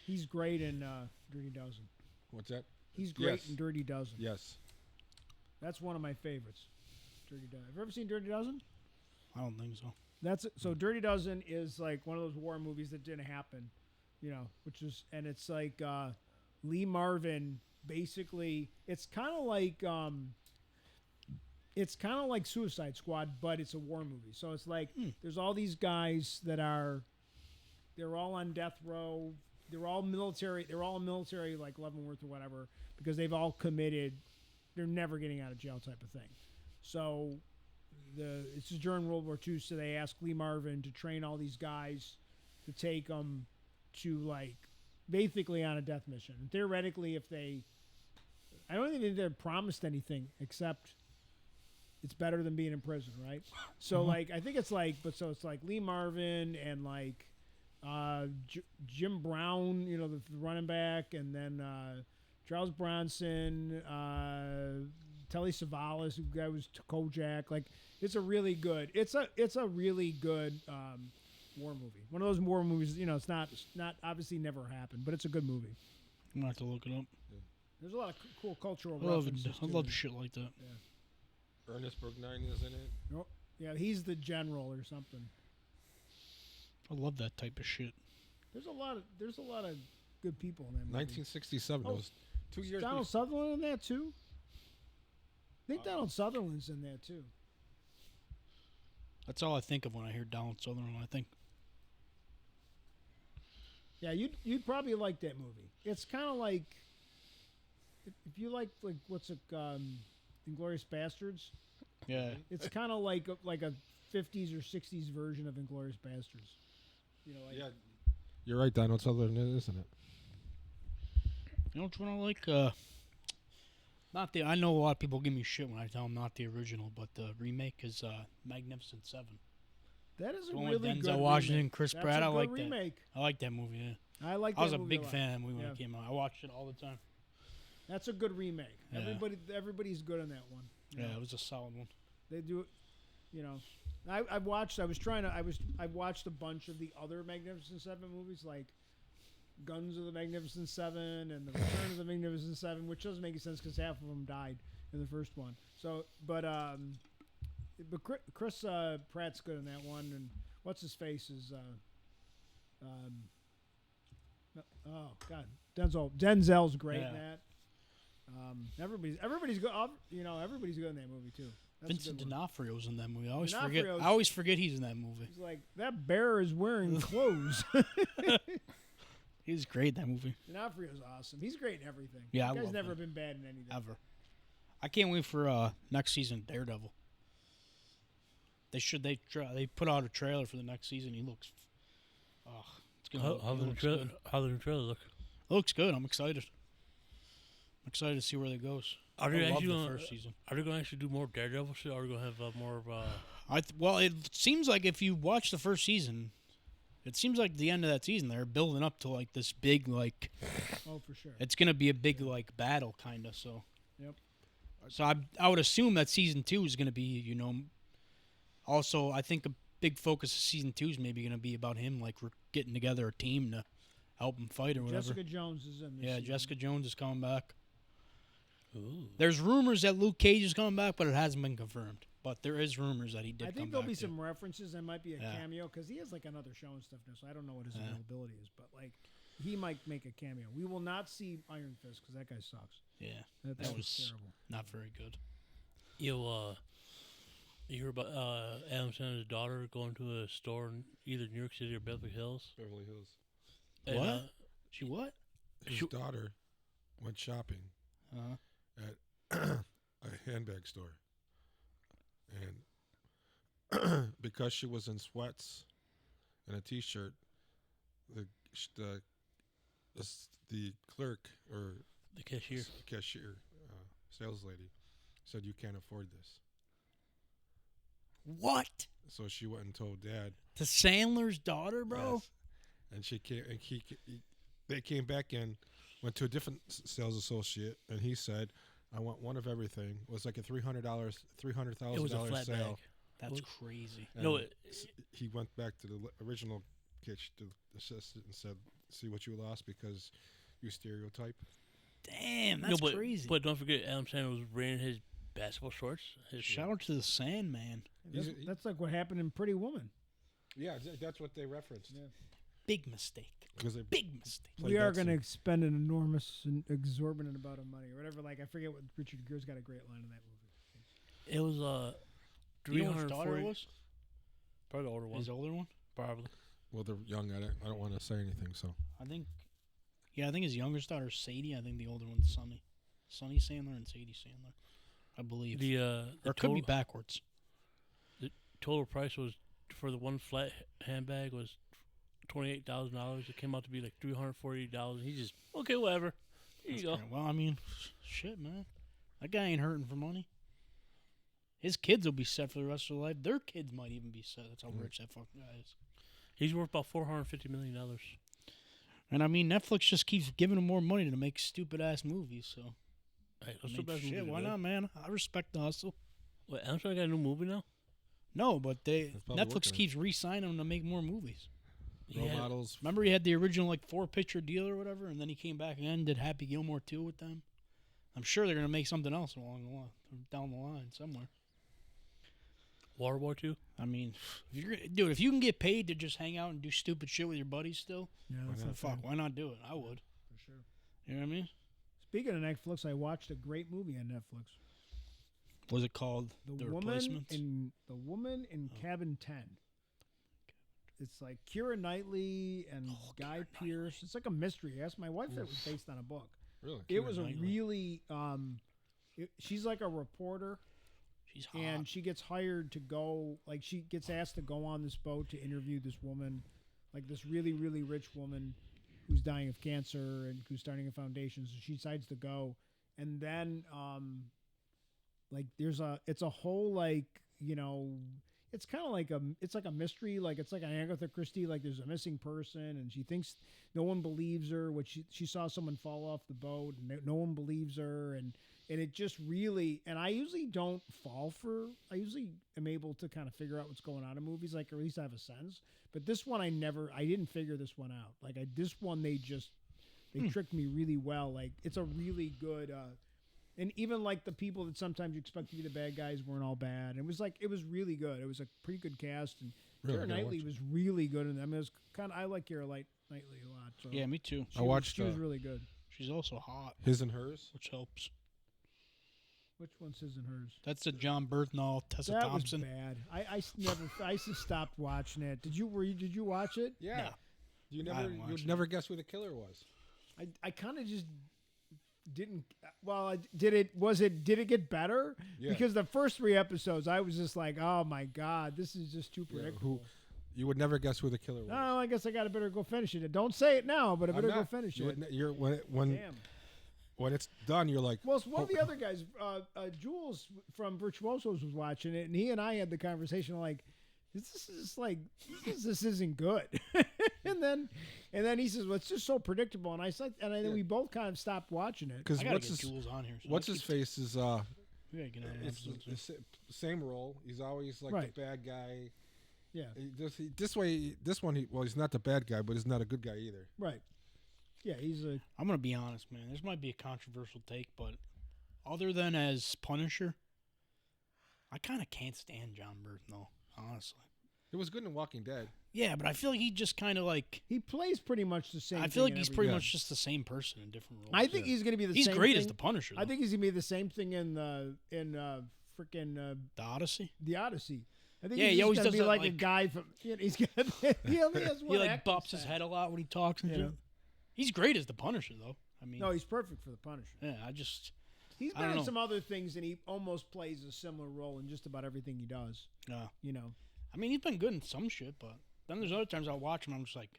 He's great in Dirty Dozen. What's that? He's great Yes. in Dirty Dozen. Yes. That's one of my favorites. Dirty Dozen. Have you ever seen Dirty Dozen? I don't think so. So Dirty Dozen is like one of those war movies that didn't happen, and it's like Lee Marvin basically. It's kind of like Suicide Squad, but it's a war movie. So it's like there's all these guys they're all on death row. They're all military. They're all military, like Leavenworth or whatever, because they've all committed. They're never getting out of jail type of thing. So it's during World War II, so they asked Lee Marvin to train all these guys to take them to, like, basically on a death mission. And theoretically, I don't think they're promised anything except it's better than being in prison, right? So like, I think it's like, it's like Lee Marvin and like Jim Brown, the running back, and then Charles Bronson, Telly Savalas, who guy was Kojak. Like, it's a really good war movie. One of those war movies. It's not obviously never happened, but it's a good movie. I'm gonna have to look it up. There's a lot of cool cultural I love references. it. I too. love shit like that. Ernest Borgnine is in it. Oh, yeah, he's the general or something. I love that type of shit. There's a lot of good people in that movie. 1967. Oh, It was 2 years. Donald Sutherland in that too? I think Donald Sutherland's in that too. That's all I think of when I hear Donald Sutherland. I think Yeah, you'd probably like that movie. It's kind of like if you like what's it, Inglourious Bastards. yeah. It's kind of like a 50s or 60s version of Inglourious Bastards. Yeah, you're right. Donald Sutherland, isn't it? You know which one I like? Not the. I know a lot of people give me shit when I tell them not the original, but the remake is Magnificent Seven. That is a The one really with good Denzel Washington, remake. Chris That's Pratt. a I good like remake. that. I like that movie. Yeah. I like. I was that a movie big lot. fan of that movie when Yeah. it came out. I watched it all the time. That's a good remake. Yeah. Everybody's good on that one. Yeah, it was a solid one. They do it. I've watched a bunch of the other Magnificent Seven movies, like Guns of the Magnificent Seven and The Return of the Magnificent Seven, which doesn't make any sense because half of them died in the first one. So, but Chris Pratt's good in that one, and what's his face is oh god, Denzel's great in Yeah. that. Everybody's good. Everybody's good in that movie too. That's a Vincent good one. D'Onofrio's in that movie. I always D'Onofrio's- forget he's in that movie. He's like, that bear is wearing clothes. He's great in that movie. D'Onofrio's awesome. He's great in everything. Yeah, I that guy's love never him. been bad in anything. Ever. I can't wait for next season Daredevil. They put out a trailer for the next season. He looks. Oh, it's gonna. How look, how does the trailer look? It looks good. I'm excited. I'm excited to see where that goes. Are I they love actually the gonna, first season. Are they going to actually do more Daredevil shit, or are we going to have more of Well, it seems like if you watch the first season, it seems like the end of that season they're building up to like this big like. Oh, for sure. It's gonna be a big like battle kind of. So. Yep. So I would assume that season 2 is gonna be Also, I think a big focus of season 2 is maybe gonna be about him like getting together a team to help him fight or whatever. Jessica Jones is in this Yeah, season. Jessica Jones is coming back. Ooh. There's rumors that Luke Cage is coming back, but it hasn't been confirmed. But there is rumors that he did. I come think there'll back be too. some references. There might be a Yeah. cameo because he has like another show and stuff now, so I don't know what his Yeah. availability is. But like, he might make a cameo. We will not see Iron Fist because that guy sucks. Yeah, That That was was- terrible. not very good. You hear about Adam Sandler's daughter going to a store in either New York City or Beverly Hills? Beverly Hills. And, What? She what? His Shoot. daughter went shopping at a handbag store, and because she was in sweats and a t-shirt, the clerk or the cashier. cashier, sales lady, said you can't afford this. What? So she went and told Dad. To Sandler's daughter, bro? Yes. And she came, and they came back in, went to a different sales associate, and he said, "I want one of everything." It was like a It was a $300,000 flat sale. bag. That's Well, crazy. And No, he went back to the original kitchen to the assistant and said, "See what you lost because you stereotype." Damn, that's but, crazy. But don't forget, Adam Sandler was wearing his basketball shorts. Shout out to the Sandman. That's like what happened in Pretty Woman. Yeah, that's what they referenced. Yeah. Big mistake. Because they Big mistake. played We are that going to scene. spend an enormous and exorbitant amount of money or whatever. Like, I forget what Richard Gere's got a great line in that movie. It was Do you know which daughter 340. it was? Probably the older one. His older one? Probably. Well, they're young. I don't want to say anything. So I think his youngest daughter is Sadie. I think the older one's Sonny. Sonny Sandler and Sadie Sandler, I believe. The or it could be backwards. total price was for the one flat handbag was $28,000. It came out to be like $340. He just okay, whatever. Here you go. Well, I mean, shit, man. That guy ain't hurting for money. His kids will be set for the rest of their life. Their kids might even be set. That's how rich that fucking guy is. He's worth about $450 million. And I mean, Netflix just keeps giving him more money to make stupid ass movies. So, Hey, I mean, shit, why not, man? I respect the hustle. Wait, Amazon got a new movie now? No, but They're probably Netflix working on it. keeps re-signing him to make more movies. role Yeah. models. Remember, he had the original like 4-picture deal or whatever, and then he came back again and did Happy Gilmore 2 with them. I'm sure they're gonna make something else along the line, down the line somewhere. World War II? I mean, if you can get paid to just hang out and do stupid shit with your buddies still, Yeah, Why that's not? not fuck, bad, why not do it? I would. for sure. You know what I mean? Speaking of Netflix, I watched a great movie on Netflix. Was it called The The woman Replacements? in Cabin 10. It's like Keira Knightley and Guy Keira Pearce. It's like a mystery. I asked my wife if it was based on a book. Really? It Keira was a Knightley. really she's like a reporter, She's hot. and she gets hired to go, like she gets asked to go on this boat to interview this woman, like this really, really rich woman who's dying of cancer and who's starting a foundation. So she decides to go, and then like it's a whole like, you know, it's kind of like it's like a mystery, like it's like an Agatha Christie, like there's a missing person and she thinks no one believes her. What she saw someone fall off the boat and no one believes her, and it just really, and I usually don't fall for, I usually am able to kind of figure out what's going on in movies, like, or at least I have a sense. But this one I didn't figure this one out. Like this one they tricked me really well. Like it's a really good and even like the people that sometimes you expect to be the bad guys weren't all bad. It was really good. It was a pretty good cast, and Really? Keira I gotta Knightley watch it. was really good in them. I mean, it was I like Keira Knightley a lot. So yeah, me too. she I was- watched, She was really good. She's also hot, His and Hers. which helps. Which one's his and hers? That's a John Berthnall, Tessa That Thompson. was bad. I just stopped watching it. Did you watch it? Yeah. No. You I never haven't watched you'd it. never guess who the killer was. I kind of just didn't. Well, did it get better? Yeah. Because the first 3 episodes, I was just like, oh my god, this is just too predictable. You would never guess who the killer was. Oh, I guess I got to better go finish it. Don't say it now, but I better go finish it. When it's done, you're like. Well, one of the other guys, Jules from Virtuosos, was watching it, and he and I had the conversation like, this isn't good. and then he says, well, it's just so predictable. And I said, and then we both kind of stopped watching it. Because Jules on here. So what's his face is we gotta get on it's the same role. He's always like the bad guy. Yeah. This one, he's not the bad guy, but he's not a good guy either. Right. Yeah, I'm gonna be honest, man. This might be a controversial take, but other than as Punisher, I kind of can't stand John Burton, though. Honestly, it was good in Walking Dead. Yeah, but I feel like he just kind of like he plays pretty much the same. I feel like he's pretty much just the same person in different roles. I think he's going to be the he's same. He's great thing. as the Punisher. Though. I think he's going to be the same thing in freaking the Odyssey. The Odyssey. I think he always does be like a guy from. He's got. He only has one. He like bops his head a lot when he talks and shit. He's great as the Punisher, though. I mean, no, he's perfect for the Punisher. Yeah, he's been in some other things, and he almost plays a similar role in just about everything he does. Yeah, I mean, he's been good in some shit, but then there's other times I'll watch him. I'm just like,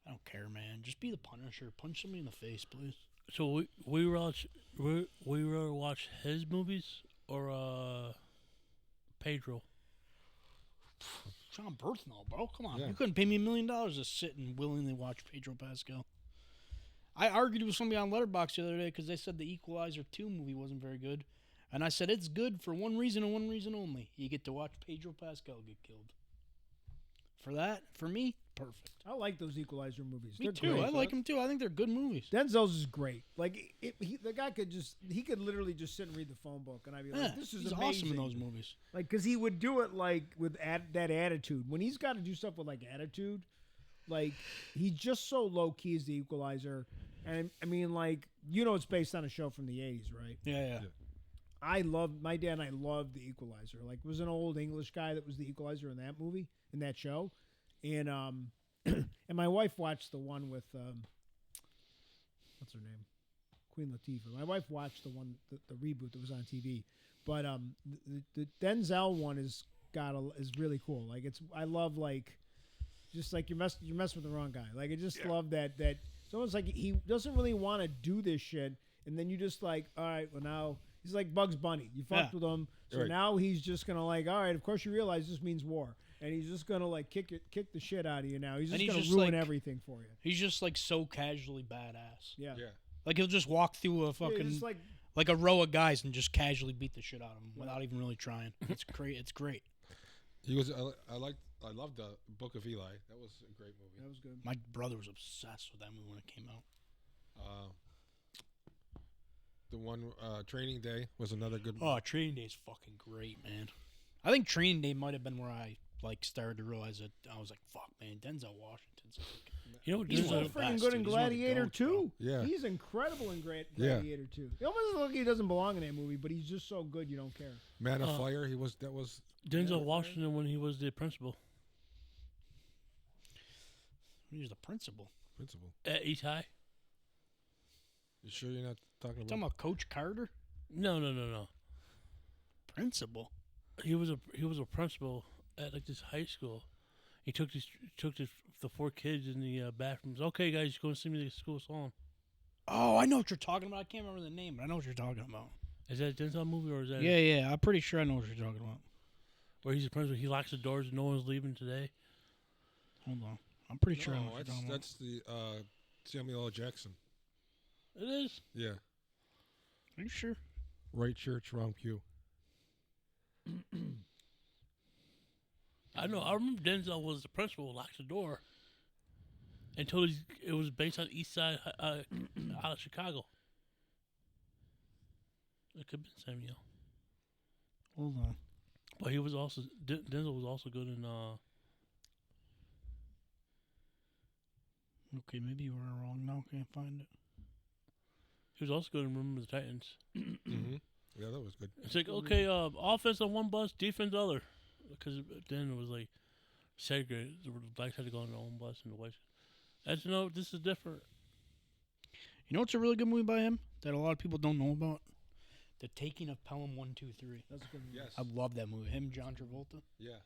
I don't care, man. Just be the Punisher. Punch somebody in the face, please. So we rather watch his movies or Pedro. John Burton, bro. Come on. Yeah. You couldn't pay me $1 million to sit and willingly watch Pedro Pascal. I argued with somebody on Letterboxd the other day because they said the Equalizer 2 movie wasn't very good. And I said, it's good for one reason and one reason only. You get to watch Pedro Pascal get killed. For that, for me, perfect. I like those Equalizer movies. Me They're too. great. I like them too. I think they're good movies. Denzel's is great. Like the guy could literally just sit and read the phone book, and I'd be like, "This is he's amazing." awesome in those movies. Like, because he would do it like with that attitude. When he's got to do stuff with like attitude, like he's just so low key as the Equalizer. And I mean, like it's based on a show from the '80s, right? Yeah. My dad and I loved the Equalizer. Like, it was an old English guy that was the Equalizer in that movie, in that show, and and my wife watched the one with what's her name, Queen Latifah. My wife watched the one, the reboot that was on TV, but the Denzel one is really cool. Like I love like just like you're messing with the wrong guy. Like I just love that it's almost like he doesn't really want to do this shit, and then you just like, all right, well now. He's like Bugs Bunny. You fucked with him, so now he's just gonna like, all right. Of course, you realize this means war, and he's just gonna like kick the shit out of you. Now he's just gonna ruin everything for you. He's just like so casually badass. Yeah. Like he'll just walk through a fucking like a row of guys and just casually beat the shit out of them without even really trying. It's great. It's great. He was. I loved the Book of Eli. That was a great movie. That was good. My brother was obsessed with that movie when it came out. The one Training Day was another good movie. Oh, Training Day is fucking great, man. I think Training Day might have been where I like started to realize that I was like, fuck, man, Denzel Washington's like, he's so freaking good in Gladiator 2. Yeah, he's incredible in Gladiator 2. It almost looks like he doesn't belong in that movie, but he's just so good you don't care. Man of Fire. That was Denzel Washington when he was the principal. He was the principal. At East High. You sure you're not talking about Coach Carter? No. Principal. He was a principal at like this high school. He took the 4 kids in the bathrooms. Okay, guys, go and sing me the school song. Oh, I know what you're talking about. I can't remember the name, but I know what you're talking about. Is that a Denzel movie or is that? Yeah. I'm pretty sure I know what you're talking about. Where he's a principal, he locks the doors and no one's leaving today. Hold on, I'm pretty sure I know what you're talking about. That's the Samuel L. Jackson. It is? Yeah. Are you sure? Right church, wrong pew. I know. I remember Denzel was the principal, locked the door. Until it was based on East Side out of Chicago. It could have been Samuel. Hold on. But he was also Denzel was also good in. Okay, maybe you were wrong. Now can't find it. He was also good in Remember the Titans. Mm-hmm. Yeah, that was good. It's like, okay, offense on one bus, defense other. Because then it was like segregated. The blacks had to go on their own bus and the whites. As you know, this is different. You know what's a really good movie by him that a lot of people don't know about? The Taking of Pelham 1, 2, 3. That's a good movie. Yes. I love that movie. Him, John Travolta. Yeah.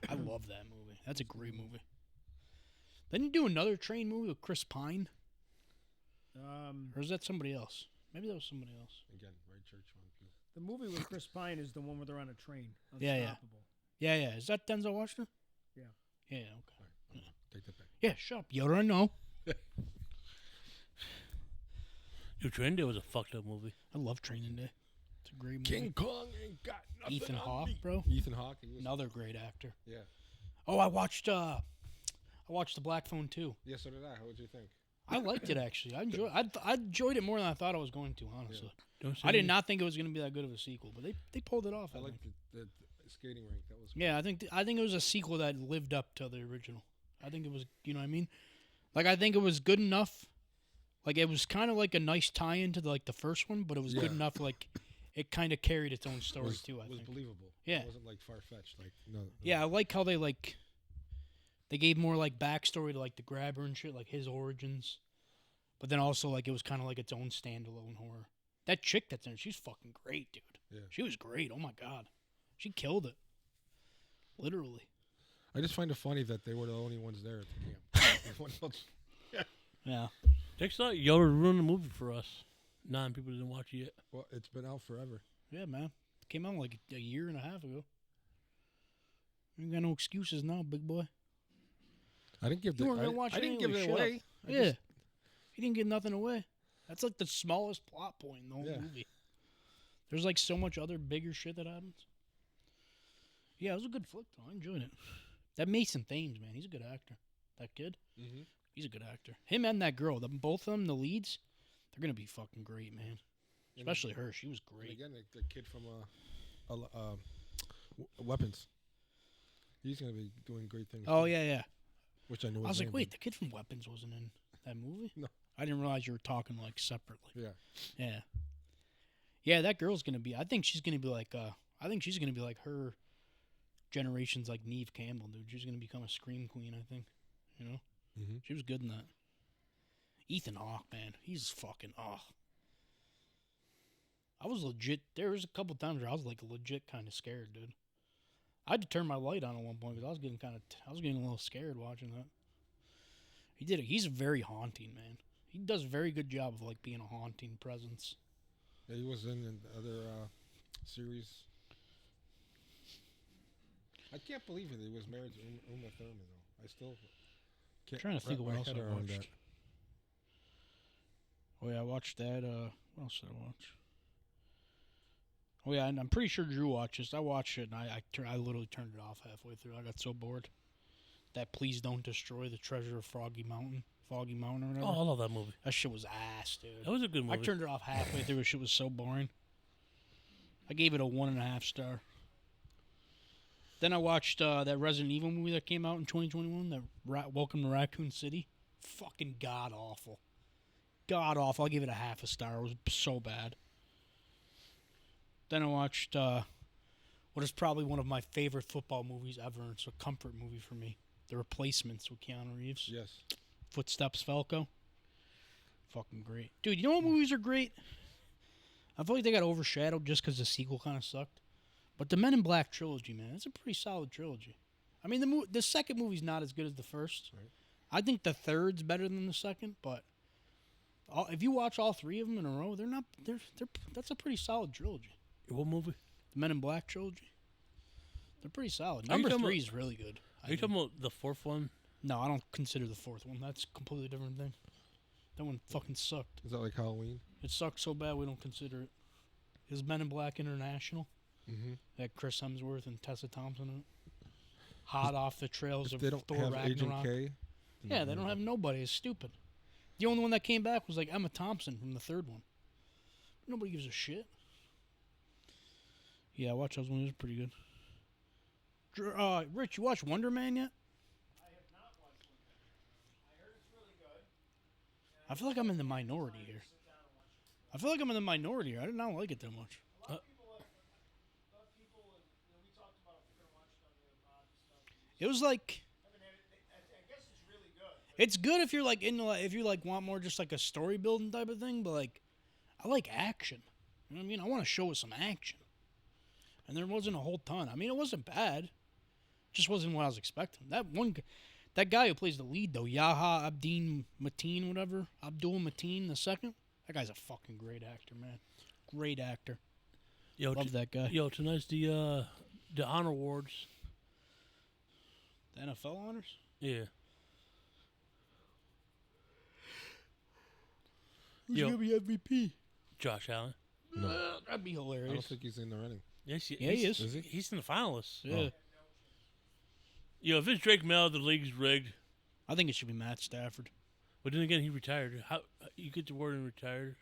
I love that movie. That's a great movie. Then you do another train movie with Chris Pine, or is that somebody else? Maybe that was somebody else. Again, right church one. The movie with Chris Pine is the one where they're on a train. Yeah, yeah. Unstoppable. Yeah, yeah. Is that Denzel Washington? Yeah. Yeah, okay. Take that back. Yeah, shut up. You already know. Your Train Day was a fucked up movie. I love Training Day. It's a great movie. King Kong ain't got nothing Ethan on Hawke, me. bro. Ethan Hawke. He was, Another great actor. yeah. Oh, I watched The Black Phone too. Yeah, so did I. What did you think? I liked it actually. I enjoyed it more than I thought I was going to. Honestly, Don't say I did me. not think it was going to be that good of a sequel, but they pulled it off. I I liked think. the skating rink. That was Yeah, I think it was a sequel that lived up to the original. I think it was, you know what I mean? Like I think it was good enough. Like it was kind of like a nice tie-in to the first one, but it was good Yeah. enough. Like it kind of carried its own story was, too. I was think. believable. Yeah. It wasn't like far fetched. Like no. Yeah, I like how they gave more like backstory to like the grabber and shit, like his origins. But then also like it was kind of like its own standalone horror. That chick that's in it, she's fucking great, dude. Yeah. She was great. Oh my god, she killed it. Literally. I just find it funny that they were the only ones there at the camp. Everyone else. Yeah. Next thought, y'all ruined the movie for us. People didn't watch it yet. Well, it's been out forever. Yeah, man. It came out like a year and a half ago. You ain't got no excuses now, big boy. I didn't give You the. weren't gonna watch I it didn't anyway, give it shut up. away. I Yeah. just- He didn't give nothing away. That's like the smallest plot point in the whole Yeah. movie. There's like so much other bigger shit that happens. Yeah, it was a good flick though. I enjoyed it. That Mason Thames, man, he's a good actor. That kid, Mhm. he's a good actor. Him and that girl, both of them, the leads, they're gonna be fucking great, man. Especially her, she was And great. again, the kid from Weapons. He's gonna be doing great things. Oh too, yeah, yeah. which I know. I was his like, name, wait, but- the kid from Weapons wasn't in that movie? No. I didn't realize you were talking like separately. Yeah. Yeah. Yeah, that girl's gonna be. I think she's gonna be like. I think she's gonna be like her generation's like Neve Campbell, dude. She's gonna become a scream queen. I think. You know, Mhm. she was good in that. Ethan Hawke, man, he's fucking. I was legit. There was a couple times where I was like legit kind of scared, dude. I had to turn my light on at one point because I was getting I was getting a little scared watching that. He did it. He's very haunting, man. He does a very good job of like being a haunting presence. Yeah, he was in the other series. I can't believe it. He was married to Uma Thurman, though. I still can't Trying to think wrap of what my else head I around watched. that. Oh yeah, I watched that. What else did I watch? Oh yeah, and I'm pretty sure Drew watched this. I watched it and I literally turned it off halfway through. I got so bored. That Please Don't Destroy the Treasure of Foggy Mountain or whatever. Oh, I love that movie. That shit was ass, dude. That was a good movie. I turned it off halfway through. Shit was so boring. I gave it a 1.5 star. Then I watched that Resident Evil movie that came out in 2021, that Welcome to Raccoon City. Fucking god awful. God awful. I'll give it a 0.5 star. It was so bad. Then I watched what is probably one of my favorite football movies ever. It's a comfort movie for me. The Replacements with Keanu Reeves. Yes. Footsteps, Falco. Fucking great. Dude, you know what movies are great? I feel like they got overshadowed just because the sequel kind of sucked. But the Men in Black trilogy, man, it's a pretty solid trilogy. I mean, the second movie's not as good as the first. Right. I think the third's better than the second, but if you watch all three of them in a row, that's a pretty solid trilogy. What movie? The Men in Black trilogy. They're pretty solid. Are you Number talking 3 is really good. Are you talking about the fourth one? No, I don't consider the fourth one. That's a completely different thing. That one fucking sucked. Is that like Halloween? It sucked so bad we don't consider it. It was Men in Black International. Mm-hmm. That Chris Hemsworth and Tessa Thompson in it. Hot off the trails of They don't Thor have Agent Ragnarok. K. Yeah, they don't have nobody. It's stupid. The only one that came back was like Emma Thompson from the third one. Nobody gives a shit. Yeah, I watched those ones. It was pretty good. Rich, you watch Wonder Man yet? I feel like I'm in the minority here. I feel like I'm in the minority here. I did not like it that much. It was like It's good if you're like into like, if you like want more just like a story building type of thing, but like I like action. You know what I mean? I want to show us some action. And there wasn't a whole ton. I mean, it wasn't bad. Just wasn't what I was expecting. That guy who plays the lead though, Yaha Abdin Mateen, whatever, Abdul Mateen the second. That guy's a fucking great actor, man. Great actor. Yo, Love that guy. Yo, tonight's the honor awards. The NFL honors. Yeah. Who's Yo. gonna be MVP? Josh Allen. No, That'd be I don't hilarious. think he's in the running. Yes, Yeah, he is. Is he? He's in the finalists. Yeah, Yo, if it's Drake May, the league's rigged. I think it should be Matt Stafford. But then again, he retired. How you get the word and retired?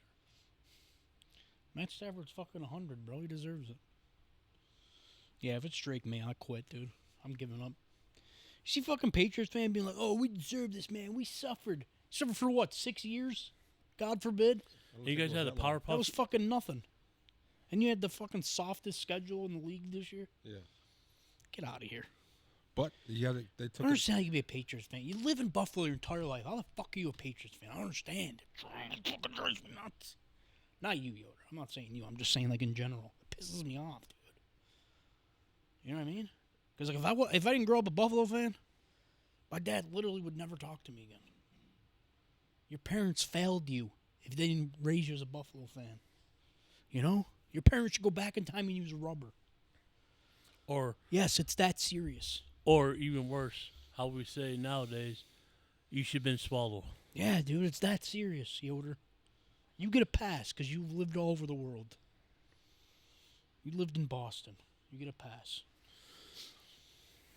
Matt Stafford's fucking 100, bro. He deserves it. Yeah, if it's Drake May, I quit, dude. I'm giving up. You see fucking Patriots fan being like, oh, we deserve this, man. We suffered. Suffered for what, 6 years? God forbid. I don't You think guys it was had a that long. power That was puff. fucking nothing. And you had the fucking softest schedule in the league this year. Yeah, Get out of here. but you had they I took don't understand how you can be a Patriots fan. You live in Buffalo your entire life. How the fuck are you a Patriots fan? I don't understand. It fucking drives me nuts. Not you, Yoder. I'm not saying you. I'm just saying like in general. It pisses me off, dude. You know what I mean? Because like if I didn't grow up a Buffalo fan, my dad literally would never talk to me again. Your parents failed you if they didn't raise you as a Buffalo fan. You know? Your parents should go back in time and use rubber. Or Yes, it's that serious. or even worse, how we say nowadays, you should have been swallowed. Yeah, dude, it's that serious, Yoder. You get a pass because you've lived all over the world. You lived in Boston. You get a pass.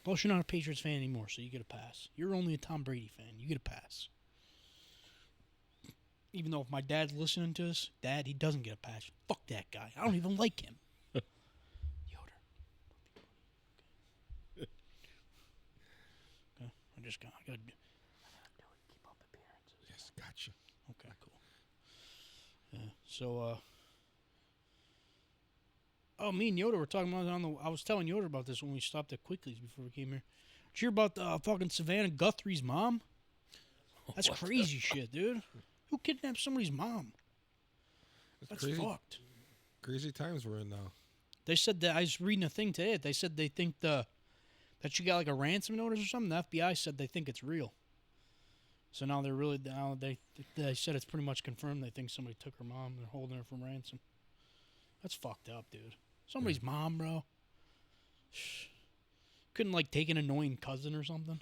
Plus, you're not a Patriots fan anymore, so you get a pass. You're only a Tom Brady fan. You get a pass. Even though if my dad's listening to this, Dad, he doesn't get a pass. Fuck that guy. I don't even like him. Yoder. Okay, I gotta do it. Keep up appearances. Yes, gotcha. Okay, cool. Yeah. So, oh, me and Yoda were talking about it on the. I was telling Yoda about this when we stopped at Quickly's before we came here. Did you hear about fucking Savannah Guthrie's mom? That's crazy shit, dude. Who kidnapped somebody's mom? That's crazy. fucked. Crazy times we're in now. They said that I was reading a thing today. They said they think that she got like a ransom notice or something. The FBI said they think it's real. So now they said it's pretty much confirmed. They think somebody took her mom. They're holding her for ransom. That's fucked up, dude. Somebody's mom, bro. Couldn't like take an annoying cousin or something.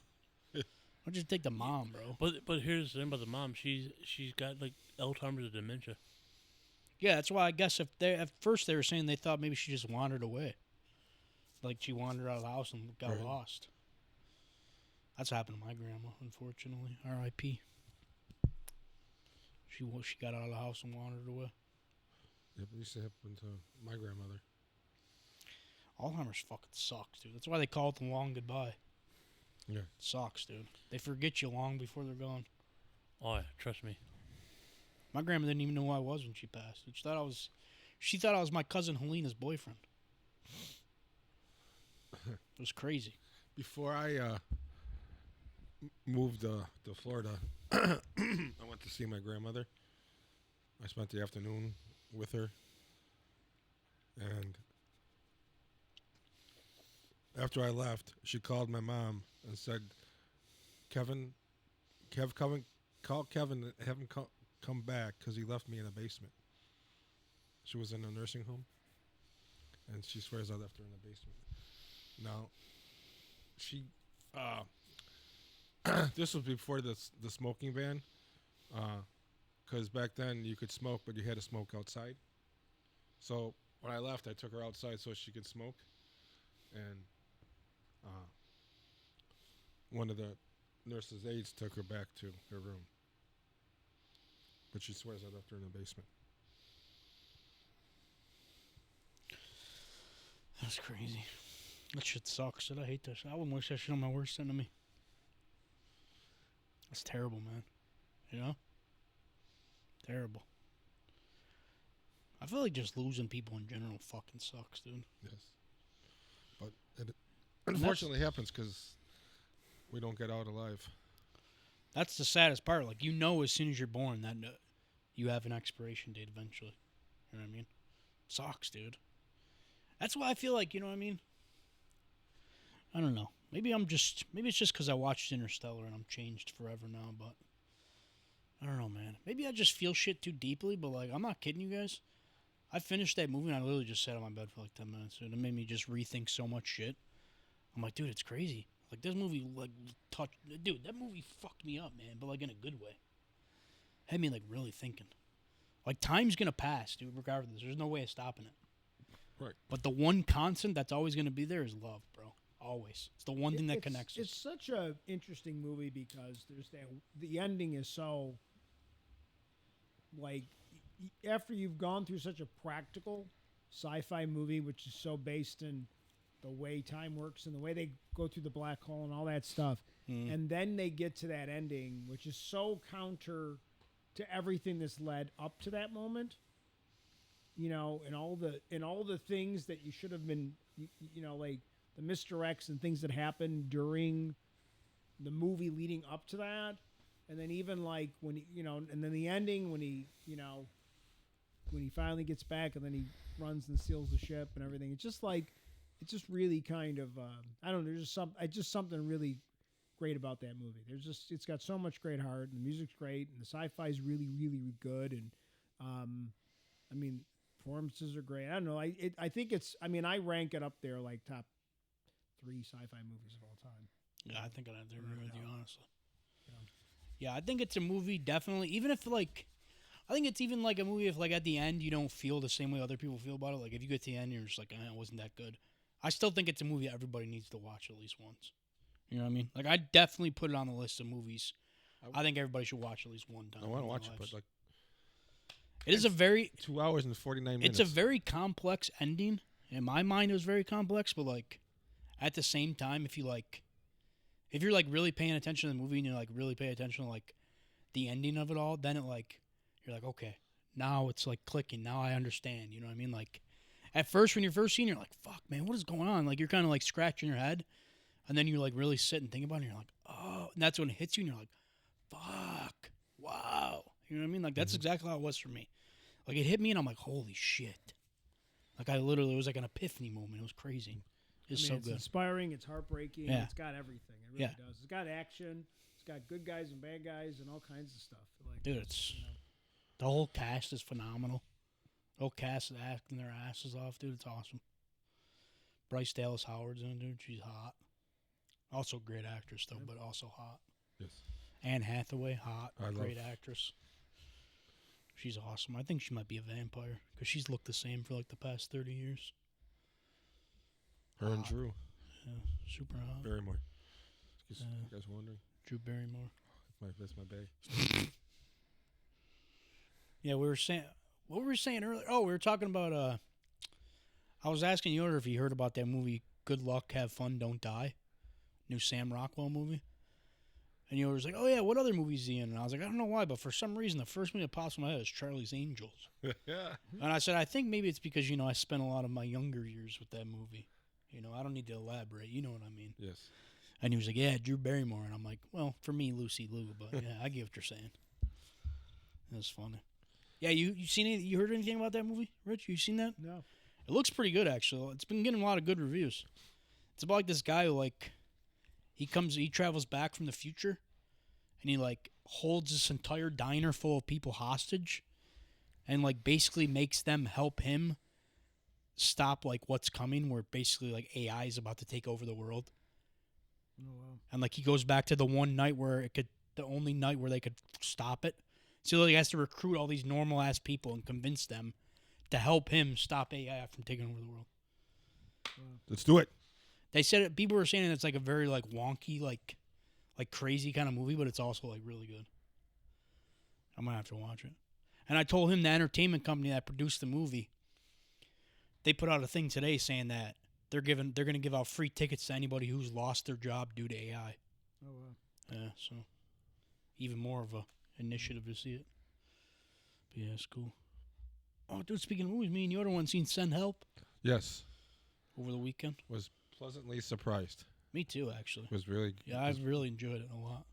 Why'd you take the mom, bro? But here's the thing about the mom. She's got like Alzheimer's or dementia. Yeah, that's why I guess at first they were saying they thought maybe she just wandered away, like she wandered out of the house and got Right. lost. That's happened to my grandma, unfortunately. R.I.P. She got out of the house and wandered away. It used to happen to my grandmother. Alzheimer's fucking sucks, dude. That's why they call it the long goodbye. Yeah. It sucks, dude. They forget you long before they're gone. Oh yeah, trust me. My grandma didn't even know who I was when she passed. She thought I was my cousin Helena's boyfriend. It was crazy. Before I moved to Florida, I went to see my grandmother. I spent the afternoon with her, and after I left, she called my mom and said, call Kevin and have him come back because he left me in the basement." She was in a nursing home, and she swears I left her in the basement. Now, she, this was before the smoking ban, because back then you could smoke, but you had to smoke outside. So when I left, I took her outside so she could smoke, and one of the nurse's aides took her back to her room. But she swears I left her in the basement. That's crazy. That shit sucks, dude. I hate that shit. I wouldn't wish that shit on my worst enemy. That's terrible, man. You know? Terrible. I feel like just losing people in general fucking sucks, dude. Yes. But it unfortunately happens because we don't get out alive. That's the saddest part. Like, you know as soon as you're born that you have an expiration date eventually. You know what I mean? Sucks, dude. That's why I feel like, you know what I mean? I don't know. Maybe it's just because I watched Interstellar and I'm changed forever now, but I don't know, man. Maybe I just feel shit too deeply, but, like, I'm not kidding you guys. I finished that movie and I literally just sat on my bed for like 10 minutes, and it made me just rethink so much shit. I'm like, dude, it's crazy. Like, this movie, like, dude, that movie fucked me up, man, but, like, in a good way. Had me, like, really thinking. Like, time's gonna pass, dude, regardless. There's no way of stopping it. Right. But the one constant that's always gonna be there is love, bro. Always. It's the one thing that connects It's us. such a interesting movie because there's the ending is so, like, after you've gone through such a practical sci-fi movie, which is so based in the way time works and the way they go through the black hole and all that stuff, and then they get to that ending, which is so counter to everything that's led up to that moment, you know, and all the things that you should have been, you know, like the Mr. X and things that happened during the movie leading up to that, and then even like when you know, and then the ending when he, you know, when he finally gets back and then he runs and steals the ship and everything. It's just like, it's just really kind of, I don't know, there's just something really great about that movie. It's got so much great heart, and the music's great, and the sci-fi is really, really good, and I mean, performances are great. I don't know, I think I rank it up there like top 3 sci-fi movies of all time. Yeah, I think I'd have to agree with you, honestly. Yeah, I think it's a movie, definitely. Even if, like, I think it's even like a movie if, like, at the end you don't feel the same way other people feel about it. Like, if you get to the end, you're just like, it wasn't that good. I still think it's a movie everybody needs to watch at least once. You know what I mean? Like, I definitely put it on the list of movies I think everybody should watch at least one time. I want to in their watch it, lives. but like It is a very 2 hours and 49 minutes. It's a very complex ending. In my mind, it was very complex, but like at the same time, if you're like really paying attention to the movie and you're like really paying attention to like the ending of it all, then it like you're like, okay, now it's like clicking. Now I understand. You know what I mean? Like at first, when you're first seeing, you're like, fuck, man, what is going on? Like you're kind of like scratching your head, and then you like really sit and think about it. And you're like, oh, and that's when it hits you, and you're like, fuck, wow. You know what I mean? Like that's exactly how it was for me. Like it hit me, and I'm like, holy shit. Like it was like an epiphany moment. It was crazy. It's so it's good. inspiring. It's heartbreaking. Yeah. It's got everything. It really does. It's got action. It's got good guys and bad guys and all kinds of stuff. Like, Dude, the whole cast is phenomenal. The whole cast is acting their asses off, dude. It's awesome. Bryce Dallas Howard's in it, dude. She's hot. Also great actress, though, but also hot. Yes. Anne Hathaway, hot. I Great love- actress. She's awesome. I think she might be a vampire because she's looked the same for like the past 30 years. Her and Drew Yeah, super hot. Barrymore. You guys wondering? Drew Barrymore. That's my bae. Yeah, we were saying. What were we saying earlier? Oh, we were talking about. I was asking Yoder if he heard about that movie, Good Luck, Have Fun, Don't Die. New Sam Rockwell movie. And Yoder was like, oh, yeah, what other movies is he in? And I was like, I don't know why, but for some reason, the first movie that pops in my head is Charlie's Angels. Yeah. And I said, I think maybe it's because, I spent a lot of my younger years with that movie. I don't need to elaborate. You know what I mean? Yes. And he was like, yeah, Drew Barrymore. And I'm like, well, for me, Lucy Liu. But, yeah, I get what you're saying. It was funny. Yeah, you heard anything about that movie, Rich? You seen that? no. It looks pretty good, actually. It's been getting a lot of good reviews. It's about like this guy who he travels back from the future, and he like holds this entire diner full of people hostage, and like basically makes them help him stop like what's coming, where basically like AI is about to take over the world. Oh, wow. And like he goes back to the one night where the only night where they could stop it. So he has to recruit all these normal ass people and convince them to help him stop AI from taking over the world. Let's do it. They said it. People were saying it's like a very like wonky, like crazy kind of movie, but it's also like really good. I'm gonna have to watch it. And I told him the entertainment company that produced the movie, they put out a thing today saying that they're gonna give out free tickets to anybody who's lost their job due to AI. Oh, wow. Yeah, so even more of a initiative to see it. But yeah, it's cool. Oh, dude, speaking of movies, me and Yoder one seen Send Help Yes. over the weekend. Was pleasantly surprised. Me too, actually. Was really. Yeah, I've really enjoyed it a lot.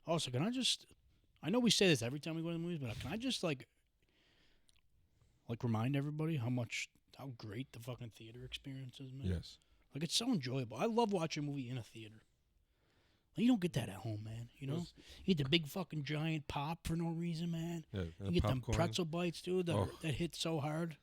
Also, can I just? I know we say this every time we go to the movies, but can I just like remind everybody how great the fucking theater experience is, man? Yes. Like, it's so enjoyable. I love watching a movie in a theater. Like, you don't get that at home, man. You know, Yes. you get the big fucking giant pop for no reason, man. Yeah, You get them pretzel bites, dude, that hit so hard.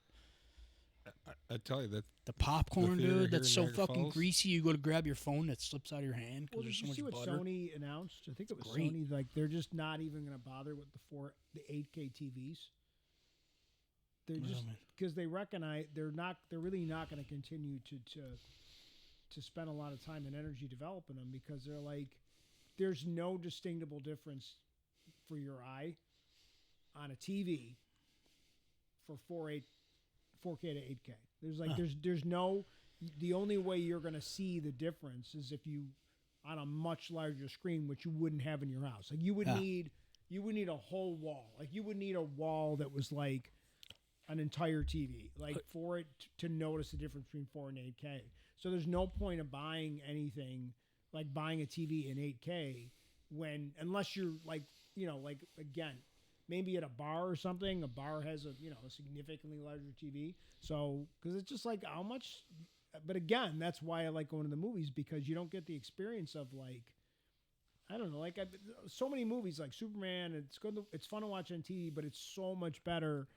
I tell you that The popcorn, theater dude, here that's in so Niagara fucking Falls. greasy. You go to grab your phone, that slips out of your hand because Well, there's did so you see much what butter. Sony announced? I think it was Great. Sony. Like, they're just not even going to bother with the 8K TVs. They're Yeah, just man. because they recognize they're really not going to continue to spend a lot of time and energy developing them because they're like, there's no distinguishable difference for your eye on a TV for 4K to 8K. There's like there's no, the only way you're going to see the difference is if you on a much larger screen, which you wouldn't have in your house. Like you would need a whole wall. Like you would need a wall that was like an entire TV, like for it to notice the difference between 4 and 8K. So there's no point of buying anything like buying a TV in 8K unless you're like, you know, like again, maybe at a bar or something. A bar has a significantly larger TV. So because it's just like how much. But again, that's why I like going to the movies because you don't get the experience of like, I don't know, like so many movies like Superman. It's good. It's fun to watch on TV, but it's so much better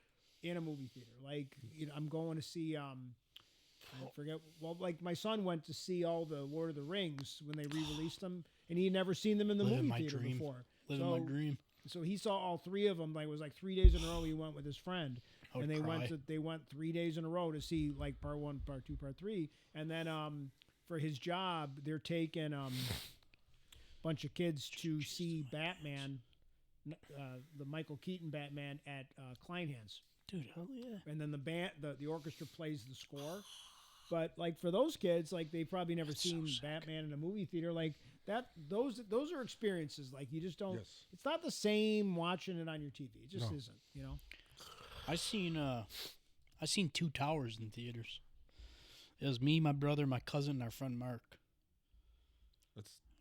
in a movie theater. Like I'm going to see. I forget. Well, like my son went to see all the Lord of the Rings when they re-released them, and he had never seen them in the Living movie my theater dream. before. Living my dream. So he saw all three of them. Like it was like 3 days in a row. He went with his friend, I would and cry. they went 3 days in a row to see like part 1, part 2, part 3, and then for his job they're taking a bunch of kids to see Batman, the Michael Keaton Batman at Kleinhans. Dude, hell yeah. And then the orchestra plays the score. But like for those kids, like they've probably never seen Batman in a movie theater. Like that, those are experiences. Like you just don't. Yes. It's not the same watching it on your TV. It just isn't. You know. I seen Two Towers in theaters. It was me, my brother, my cousin, and our friend Mark,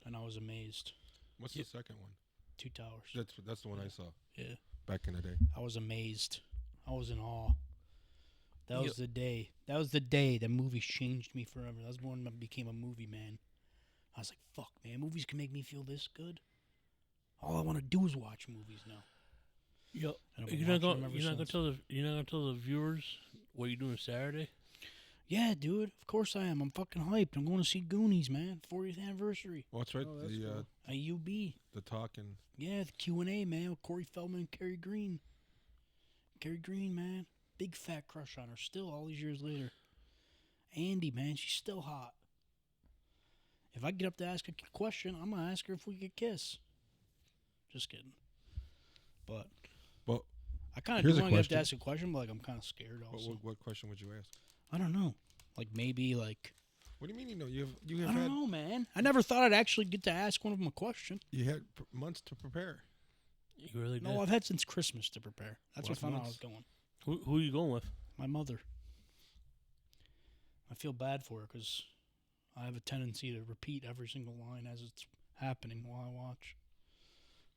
and I was amazed. What's the second one? Two Towers. That's the one I saw Yeah, back in the day. I was amazed. I was in awe. That was the day. That was the day that movies changed me forever. That was when I became a movie man. I was like, fuck, man, movies can make me feel this good. All I want to do is watch movies now. Yo, And I've been you're not watching going. them You're ever not going to tell the viewers what you're doing Saturday. Yeah, dude. Of course I am. I'm fucking hyped. I'm going to see Goonies, man. 40th anniversary. Oh, that's right. Oh, that's cool. At UB. The talking. Yeah, the Q&A, man, with Corey Feldman and Kerry Green. Kerry Green, man. Big fat crush on her still all these years later. Andy, man, she's still hot. If I get up to ask a question, I'm going to ask her if we could kiss. Just kidding. But Well, I kind of here's do a want to get up to question. ask a question, but like I'm kind of scared also. what question would you ask? I don't know. Like maybe like... What do you mean? You know, you I have don't had know, man. I never thought I'd actually get to ask one of them a question. you had months to prepare. You really did. No, I've had since Christmas to prepare. That's what Well, I found out I months. was going. Who are you going with? My mother. I feel bad for her because I have a tendency to repeat every single line as it's happening while I watch.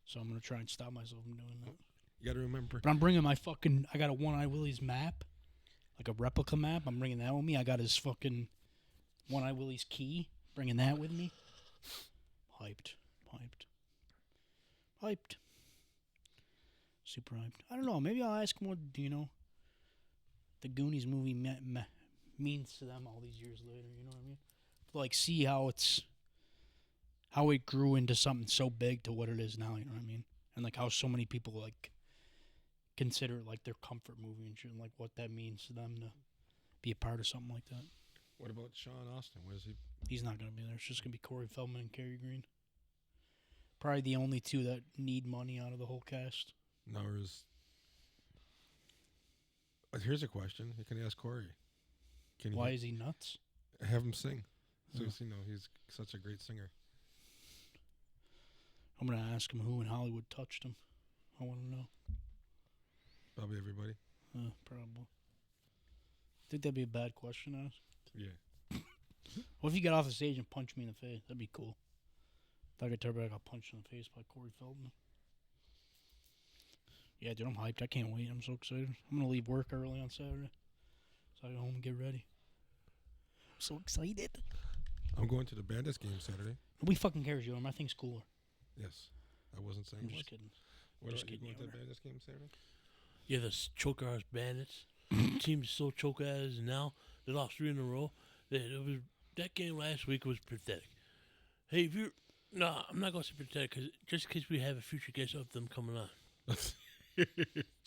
So I'm going to try and stop myself from doing that. You got to remember. But I'm bringing my fucking... I got a One Eye Willie's map. Like a replica map. I'm bringing that with me. I got his fucking One Eye Willie's key. Bringing that with me. Hyped. Super hyped. I don't know. Maybe I'll ask him what, the Goonies movie means to them all these years later. You know what I mean? Like, see how it grew into something so big to what it is now. You know what I mean? And like how so many people like consider it like their comfort movie and shit, and like what that means to them to be a part of something like that. What about Sean Austin? Where's he? He's not gonna be there. It's just gonna be Corey Feldman and Kerry Green. Probably the only two that need money out of the whole cast. No, here's a question. You can ask Corey. Can Why you is he nuts? have him sing? So Yeah. he's such a great singer. I'm gonna ask him who in Hollywood touched him. I want to know. Probably everybody. Probably. Think that'd be a bad question to ask? Yeah. What if you got off the stage and punched me in the face? That'd be cool. If I could tell, I got punched in the face by Corey Feldman. Yeah, dude, I'm hyped. I can't wait. I'm so excited. I'm going to leave work early on Saturday. So I go home and get ready. I'm so excited. I'm going to the Bandits game Saturday. Nobody fucking cares, yo. My thing's cooler. Yes. I wasn't saying I'm what. just kidding. What just are you kidding, going to the Yoder. Bandits game Saturday? Yeah, the choke ass Bandits. Team is so choke ass now. They lost 3 in a row. That game last week was pathetic. Hey, if you're... No, I'm not going to say pathetic just in case we have a future guest of them coming on.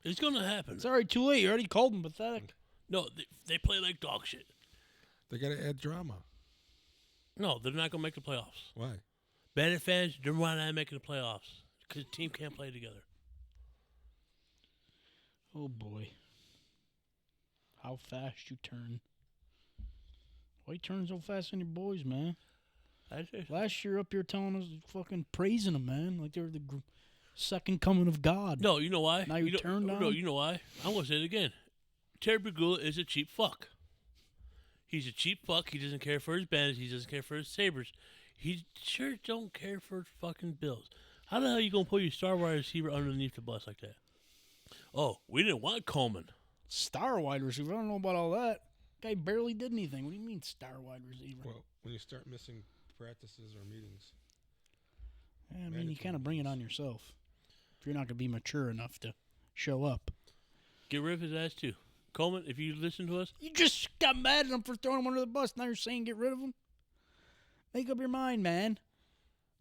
It's going to happen. It's already too late. You already called them pathetic. No, they play like dog shit. They got to add drama. No, they're not going to make the playoffs. Why? Bandit fans, they're not making the playoffs because the team can't play together. Oh, boy. How fast you turn. Why you turning so fast on your boys, man? Last year up here telling us, fucking praising them, man. Like they were the second coming of God. No, you know why? Now you turned No, on? you know why? I'm going to say it again. Terry Pegula is a cheap fuck. He's a cheap fuck. He doesn't care for his Bandits. He doesn't care for his Sabres. He sure don't care for his fucking Bills. How the hell are you going to put your star wide receiver underneath the bus like that? Oh, we didn't want Coleman. Star wide receiver. I don't know about all that. Guy barely did anything. What do you mean star wide receiver? Well, when you start missing practices or meetings. Yeah, I mean, you kind of bring it on yourself. If you're not going to be mature enough to show up. Get rid of his ass, too. Coleman, if you listen to us. You just got mad at him for throwing him under the bus. Now you're saying get rid of him? Make up your mind, man.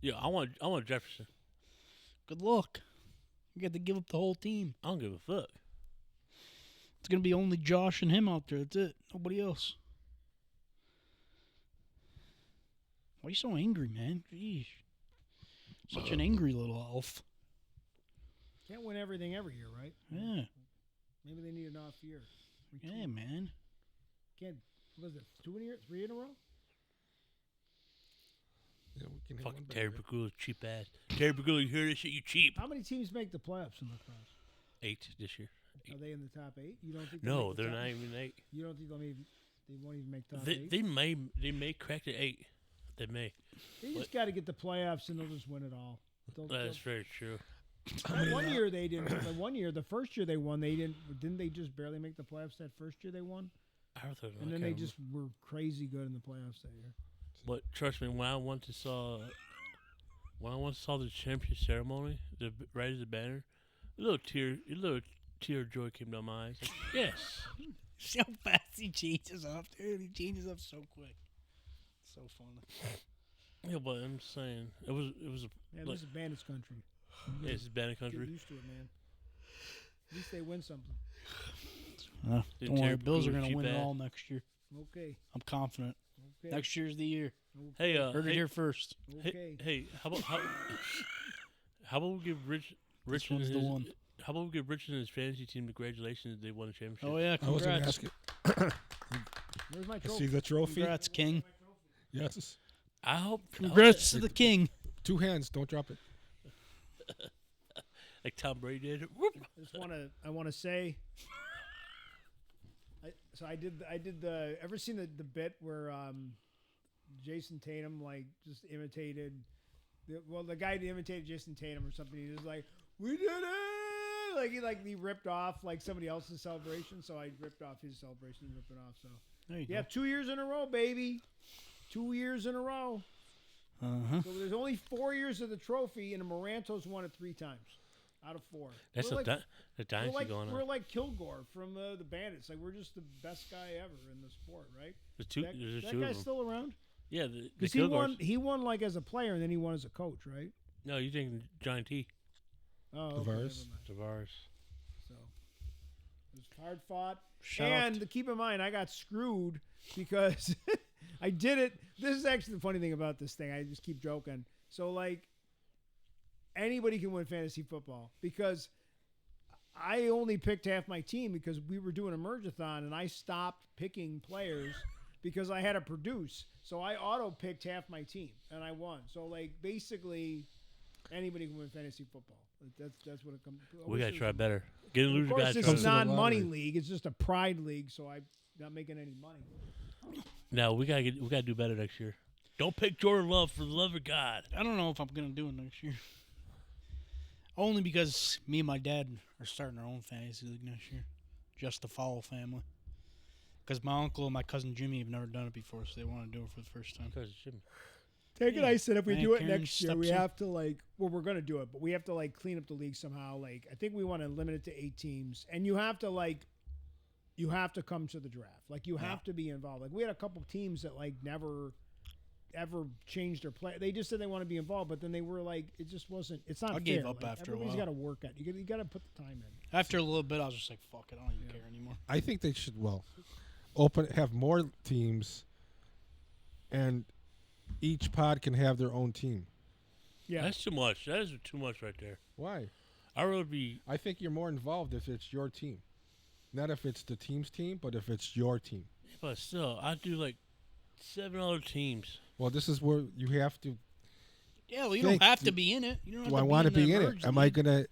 Yeah, I want Jefferson. Good luck. You got to give up the whole team. I don't give a fuck. It's going to be only Josh and him out there. That's it. Nobody else. Why are you so angry, man? Jeez. Such an angry little elf. Can't win everything every year, right? Yeah. Maybe they need an off year. Yeah, man. Can't. Was it 2 in a year? 3 in a row? Yeah, we can hit Fucking one better, Terry right? Pegula's cheap ass. Terry Pegula, you hear this shit? You cheap. How many teams make the playoffs in lacrosse? 8 this year. Are they in the top 8? You don't think? No, they'll they're make the not top- even 8. You don't think they won't even make top They, 8? they may crack the 8. They may. They just got to get the playoffs and they'll just win it all. That's very true. That one year they didn't. The one year, the first year they won, they didn't. Didn't they just barely make the playoffs that first year they won? I don't know. And then they just were crazy good in the playoffs that year. But trust me, when I went to saw the championship ceremony, right as the banner, a little tear of joy came down my eyes. Like, yes. See how fast he changes up, dude. He changes up so quick. So funny. Yeah, but I'm saying it was Man, like, this is Bandits country. yeah, this is Bandit Get country. used to it, man. At least they win something. Did Don't worry, Terry Bills are Pegula going to cheap win it ass? all next year. Okay. I'm confident. Okay. Next year's the year. Hey, Heard it hey, here first. Okay. hey, how about we give Rich This and one's his the one. how about we give Rich and his fantasy team congratulations that they won a championship? Oh, yeah, I was going to congrats. ask it. Where's my I trophy? see the trophy. Congrats, King. Yes. I hope Congrats to the King. 2 hands. Don't drop it. like Tom Brady did. Whoop. I want to say. I did the. Ever seen the bit where Jason Tatum like just imitated. The guy that imitated Jason Tatum or something. He was like, "We did it!" Like he ripped off like somebody else's celebration. So I ripped off his celebration and ripped it off. So There you yeah, 2 years in a row, baby. 2 years in a row. go. Uh-huh. So there's only 4 years of the trophy, and Moranto's won it 3 times out of 4. That's We're the we're dynasty like, going on. we're like Kilgore from the Bandits. Like we're just the best guy ever in the sport, right? There's two. That, There's that two of guy's them. still around. Yeah, the Because Kilgores. he won like as a player, and then he won as a coach, right? No, you think Johnny T. Oh, okay, Tavares. never mind. Tavares. So it was hard fought. Shout And keep in mind, I got screwed because I did it. This is actually the funny thing about this thing. I just keep joking. So like anybody can win fantasy football because I only picked half my team because we were doing a merge-a-thon and I stopped picking players because I had to produce. So I auto-picked half my team and I won. So like basically anybody can win fantasy football. That's what it comes to. We gotta try better. Get a Of loser course, guy. this Comes is to the non-money lottery. league. It's just a pride league, so I'm not making any money. No, we gotta do better next year. Don't pick Jordan Love for the love of God. I don't know if I'm gonna do it next year. Only because me and my dad are starting our own fantasy league next year, just the Fowl family. Because my uncle and my cousin Jimmy have never done it before, so they want to do it for the first time. Because Jimmy. Take it, I said if we Aunt do it Karen next year, steps we in. have to we're going to do it, but we have to clean up the league somehow. I think we want to limit it to 8 teams, and you have to you have to come to the draft. You have to be involved. We had a couple teams that never ever changed their play. They just said they want to be involved, but then they were it just wasn't. It's not I fair. gave up after a everybody's while. got to work at it. You got to put the time in. After a little bit, I was just like, fuck it, I don't even care anymore. I think they should have more teams, and each pod can have their own team. Yeah, That's too much. That is too much right there. Why? I would be. I think you're more involved if it's your team, not if it's the team's team, but if it's your team. But still, I'd do 7 other teams. Well, this is where you have to. Yeah, well, you don't have to be in it. You don't have Do I to want to be be in in the it? merge Am I league. going to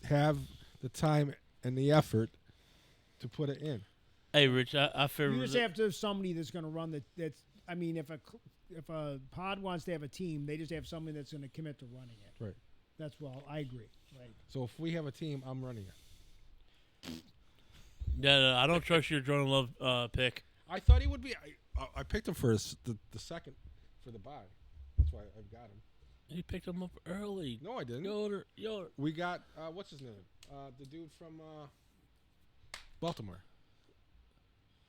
have the time and the effort to put it in? Hey, Rich, I feel. you just have to have somebody that's going to run that's. I mean, if a pod wants to have a team, they just have somebody that's going to commit to running it. Right. That's I agree. Right. So if we have a team, I'm running it. No, I don't trust your Jordan Love pick. I thought he would be. I picked him for the second for the bye. That's why I've got him. He picked him up early. No, I didn't. Yoder. We got what's his name? The dude from Baltimore.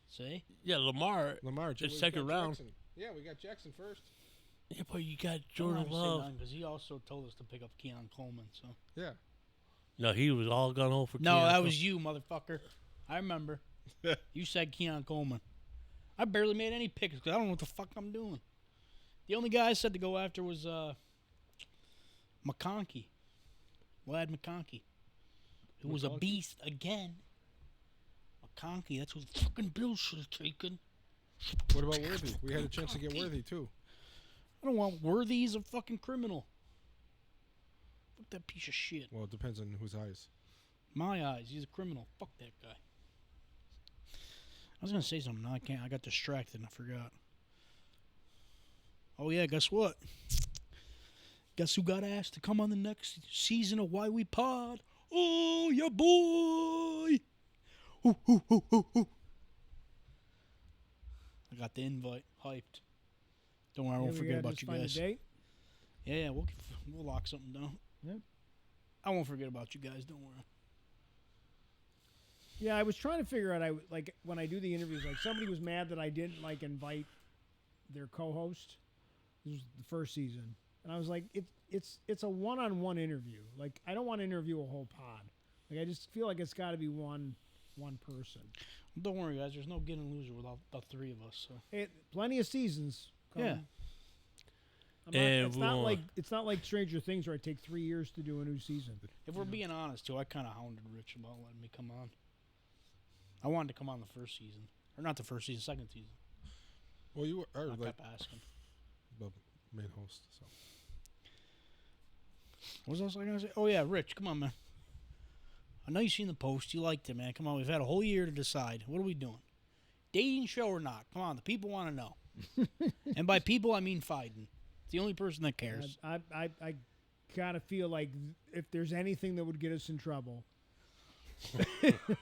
See? Yeah, Lamar. Lamar. It's we second got round. Jackson. Yeah, we got Jackson first. Yeah, but you got Jordan Love. Because he also told us to pick up Keon Coleman. So Yeah. No, he was all gun hole for. no, Keon that Cole. was you, motherfucker. I remember. You said Keon Coleman. I barely made any picks because I don't know what the fuck I'm doing. The only guy I said to go after was McConkey. Lad McConkey. Who was a McConkey? beast again. McConkey, that's what the fucking Bills should have taken. What about Worthy? We had a chance to get Worthy too. I don't want Worthy. He's a fucking criminal. Fuck that piece of shit. Well, it depends on whose eyes. My eyes, he's a criminal. Fuck that guy. I was gonna say something. No, I can't. I got distracted and I forgot. Oh yeah, guess what? Guess who got asked to come on the next season of Why We Pod? Oh, your boy! Hoo. I got the invite. Hyped. Don't worry, I won't forget about you find guys. A date. Yeah, we'll lock something down. Yep. I won't forget about you guys. Don't worry. Yeah, I was trying to figure out. When I do the interviews, somebody was mad that I didn't invite their co-host. This was the first season, and I was like, it's a one-on-one interview. I don't want to interview a whole pod. I just feel like it's got to be one person. Don't worry, guys. There's no get and loser without the three of us. So Plenty of seasons. yeah. It's not like Stranger Things where I take 3 years to do a new season. If we're being honest, too, I kind of hounded Rich about letting me come on. I wanted to come on the first season. Or not the first season, second season. Well, you are I kept asking. the main host. So What else was I going to say? Oh, yeah, Rich, come on, man. I know you've seen the post. You liked it, man. Come on, we've had a whole year to decide. What are we doing? Dating show or not? Come on, the people want to know. And by people, I mean Fiden. It's the only person that cares. I kind of feel like if there's anything that would get us in trouble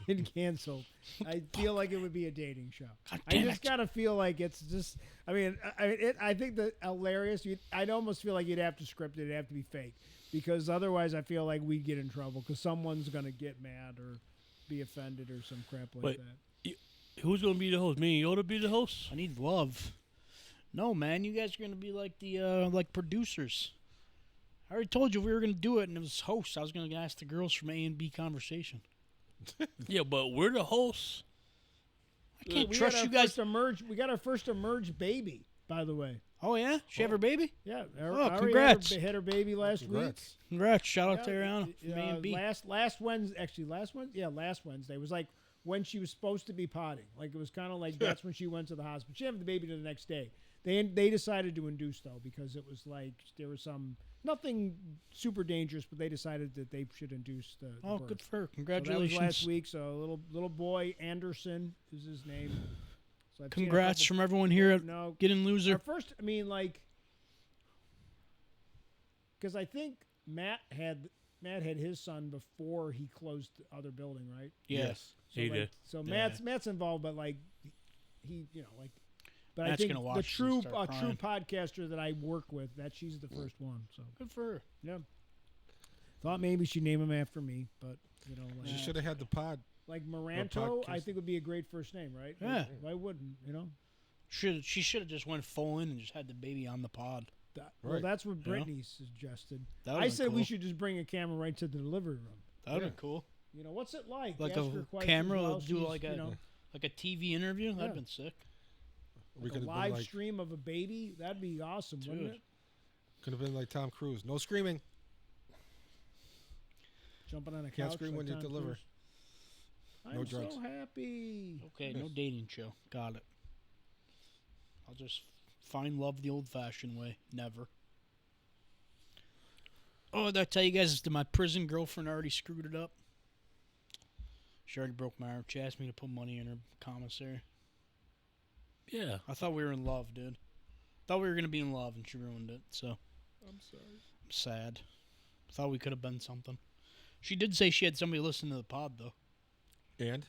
and canceled, I feel like it would be a dating show. God I damn just it. gotta feel like it's just. I mean, I think that hilarious. I'd almost feel like you'd have to script it. It'd have to be fake because otherwise, I feel like we'd get in trouble because someone's gonna get mad or be offended or some crap like Wait. that. Who's gonna be the host? Me and you ought to be the host. I need love. No, man, you guys are gonna be like the producers. I already told you we were gonna do it, and it was hosts. I was gonna ask the girls from A and B Conversation. Yeah, but we're the hosts. I can't We trust got you our guys. first emerge. We got our first emerge baby, by the way. Oh yeah, she have her baby. Yeah. Oh, congrats. Had her baby last week. congrats. Congrats! Shout out to Yeah, Ariana from A and B. last Wednesday, actually last Wednesday was like when she was supposed to be potting. Like it was kind of like that's when she went to the hospital. She had the baby the next day. They decided to induce though because it was like there was nothing super dangerous, but they decided that they should induce the Oh, birth. good for her! So Congratulations. that was last week. So little boy Anderson is his name. So I've seen a Congrats couple- from everyone here at No, Getting our Loser. first. I mean, like, because I think Matt had his son before he closed the other building, right? Yes. So He like, did. so Yeah. Matt's involved, but like he, like. But Matt's I think gonna the watch this and true start true crying. podcaster that I work with, she's the first one. So Good for her. yeah. Thought maybe she'd name him after me, but like, She should have had the pod. like Moranto, I podcast. think would be a great first name, right? Yeah. Why wouldn't She should have just went full in and just had the baby on the pod. Well, Right. that's what You know? Brittany suggested. That I said we cool. should just bring a camera right to the delivery room. That would Yeah. be cool. What's it like? Like Ask her a questions camera while would do she's, like a like a TV interview. That'd Yeah. been sick. We like a could have live been like, stream of a baby. That'd be awesome, wouldn't Dude. it? could have been like Tom Cruise. No screaming. Jumping on a Can't couch. scream like when you Tom deliver. Cruise. No I'm drugs. so happy. Okay, no dating show. Got it. I'll just find love the old-fashioned way. Never. Oh, did I tell you guys that my prison girlfriend already screwed it up? She already broke my arm. She asked me to put money in her commissary. Yeah. I thought we were in love, dude. Thought we were going to be in love, and she ruined it, so I'm sorry. I'm sad. Thought we could have been something. She did say she had somebody listen to the pod, though. And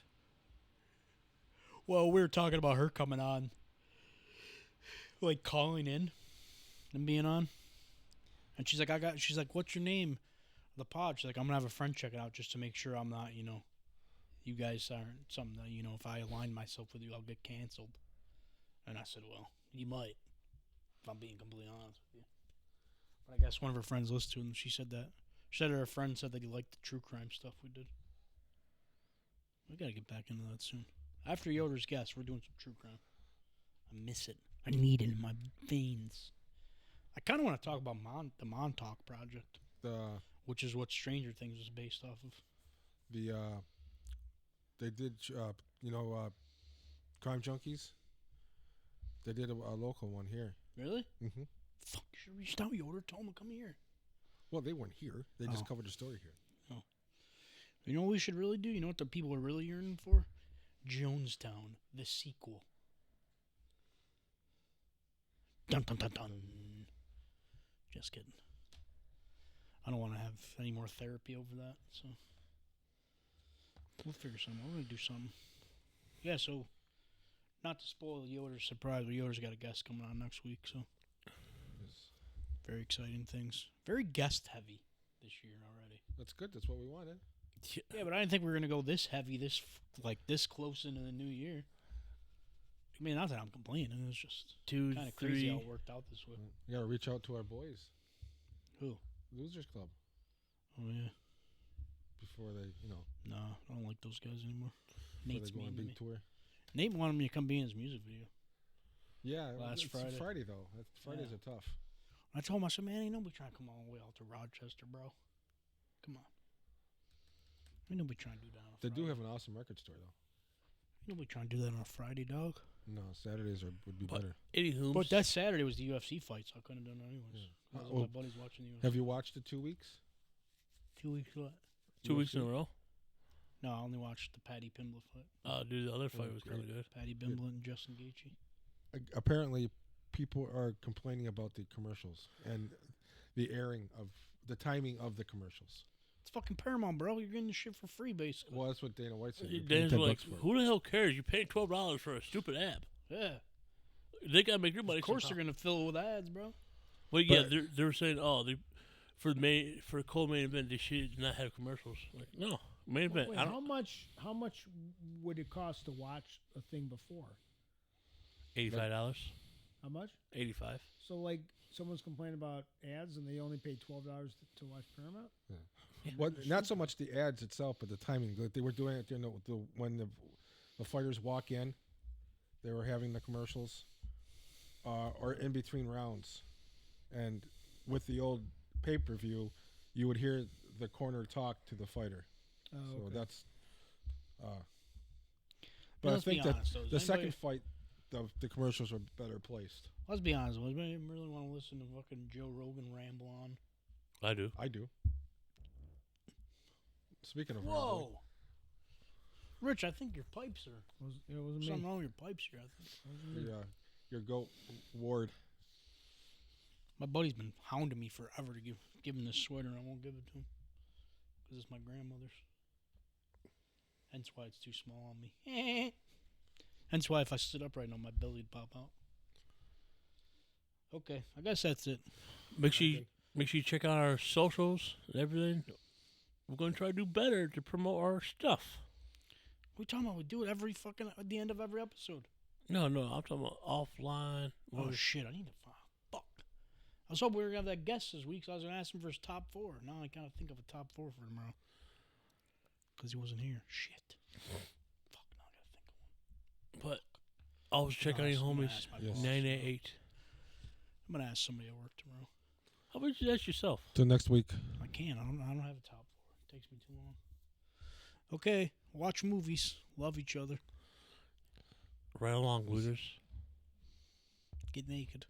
Well, we were talking about her coming on, like calling in and being on. And she's like, she's like, what's your name? The pod. She's like, I'm gonna have a friend check it out just to make sure I'm not, you guys aren't something that, if I align myself with you, I'll get canceled. And I said, well, you might, if I'm being completely honest with you. But I guess one of her friends listened to it, and she said that. She said her friend said that he liked the true crime stuff we did. We gotta get back into that soon. After Yoder's guest, we're doing some true crime. I miss it. I need it in my veins. I kind of want to talk about the Montauk Project, which is what Stranger Things was based off of. they did Crime Junkies. They did a local one here. Really? Mm-hmm. Fuck, you should have reached out, Yoder. Told him to come here. Well, they weren't here. They just Oh. covered the story here. You know what we should really do? You know what the people are really yearning for? Jonestown, the sequel. Dun dun dun dun. Just kidding. I don't want to have any more therapy over that, so we'll figure something. We're gonna do something. Yeah, so not to spoil Yoder's surprise, but Yoder's got a guest coming on next week, so very exciting things. Very guest heavy this year already. That's good. That's what we wanted. Yeah, but I didn't think we were gonna go this heavy, this close into the new year. I mean, not that I'm complaining. It's just 2, kind of crazy how 3. it worked out this way. You gotta reach out to our boys, Who? Losers Club, Oh yeah. before they, No, I don't like those guys anymore. before Nate's they go on a mean to big me. tour. Nate wanted me to come be in his music video. Yeah, Last it's Friday. Friday though. Fridays Yeah. are tough. I told him, I said, man, ain't nobody trying to come all the way out to Rochester, bro. Come on. Ain't nobody trying to do that on a They Friday. do have an awesome record store though. Ain't nobody trying to do that on a Friday, dog. No, Saturdays would be But- better. Anywho, But that Saturday was the UFC fight, so I couldn't have done it anyways. Yeah. I was Oh, with my buddies watching the UFC. Have you watched the 2 weeks? 2 weeks what? 2 weeks in a row. No, I only watched the Patty Pimblett fight. Dude, the other fight Oh, was kind of good. Patty Pimblett and Justin Gaethje. Apparently, people are complaining about the commercials and the timing of the commercials. It's fucking Paramount, bro. You're getting the shit for free, basically. Well, that's what Dana White said. You're paying Dan's 10 like, bucks for it. who the hell cares? You paid $12 for a stupid app. Yeah. They gotta make their money. Of course somehow. they're gonna fill it with ads, bro. Well, yeah, But- they're saying, for a co-main event, they should not have commercials. Like, no, main event. Wait, I how don't. much would it cost to watch a thing before? $85. How much? 85. So like someone's complaining about ads and they only paid $12 to watch Paramount. Well, not so much the ads itself, but the timing. Like they were doing it, when the fighters walk in, they were having the commercials, or in between rounds, and with the old pay-per-view, you would hear the corner talk to the fighter. Oh, So okay. that's. But But I let's be think that honest, though. the Does anybody- second fight, the commercials were better placed. Let's be honest. Does anybody really want to listen to fucking Joe Rogan ramble on? I do. I do. Speaking of rambling, Whoa! Rich, I think your pipes are It wasn't me. something wrong with your pipes here. I think Your goat ward. my buddy's been hounding me forever to give him this sweater, and I won't give it to him because it's my grandmother's. Hence why it's too small on me. Hence why if I stood up right now, my belly would pop out. Okay, I guess that's it. Make sure you check out our socials and everything. We're going to try to do better to promote our stuff. What are you talking about? We do it at the end of every episode. No, I'm talking about offline. Oh shit! I need to fuck. I was hoping we were gonna have that guest this week, so I was gonna ask him for his top 4. Now I gotta think of a top 4 for tomorrow because he wasn't here. Shit. Fuck. Now I gotta think of one. But always check out your I'm gonna ask ask my Yes. boss. 988. I'm gonna ask somebody at work tomorrow. How about you ask yourself? Till next week. I can't. I don't have a top 4. It takes me too long. Okay. Watch movies. Love each other. Right along, losers. Get naked.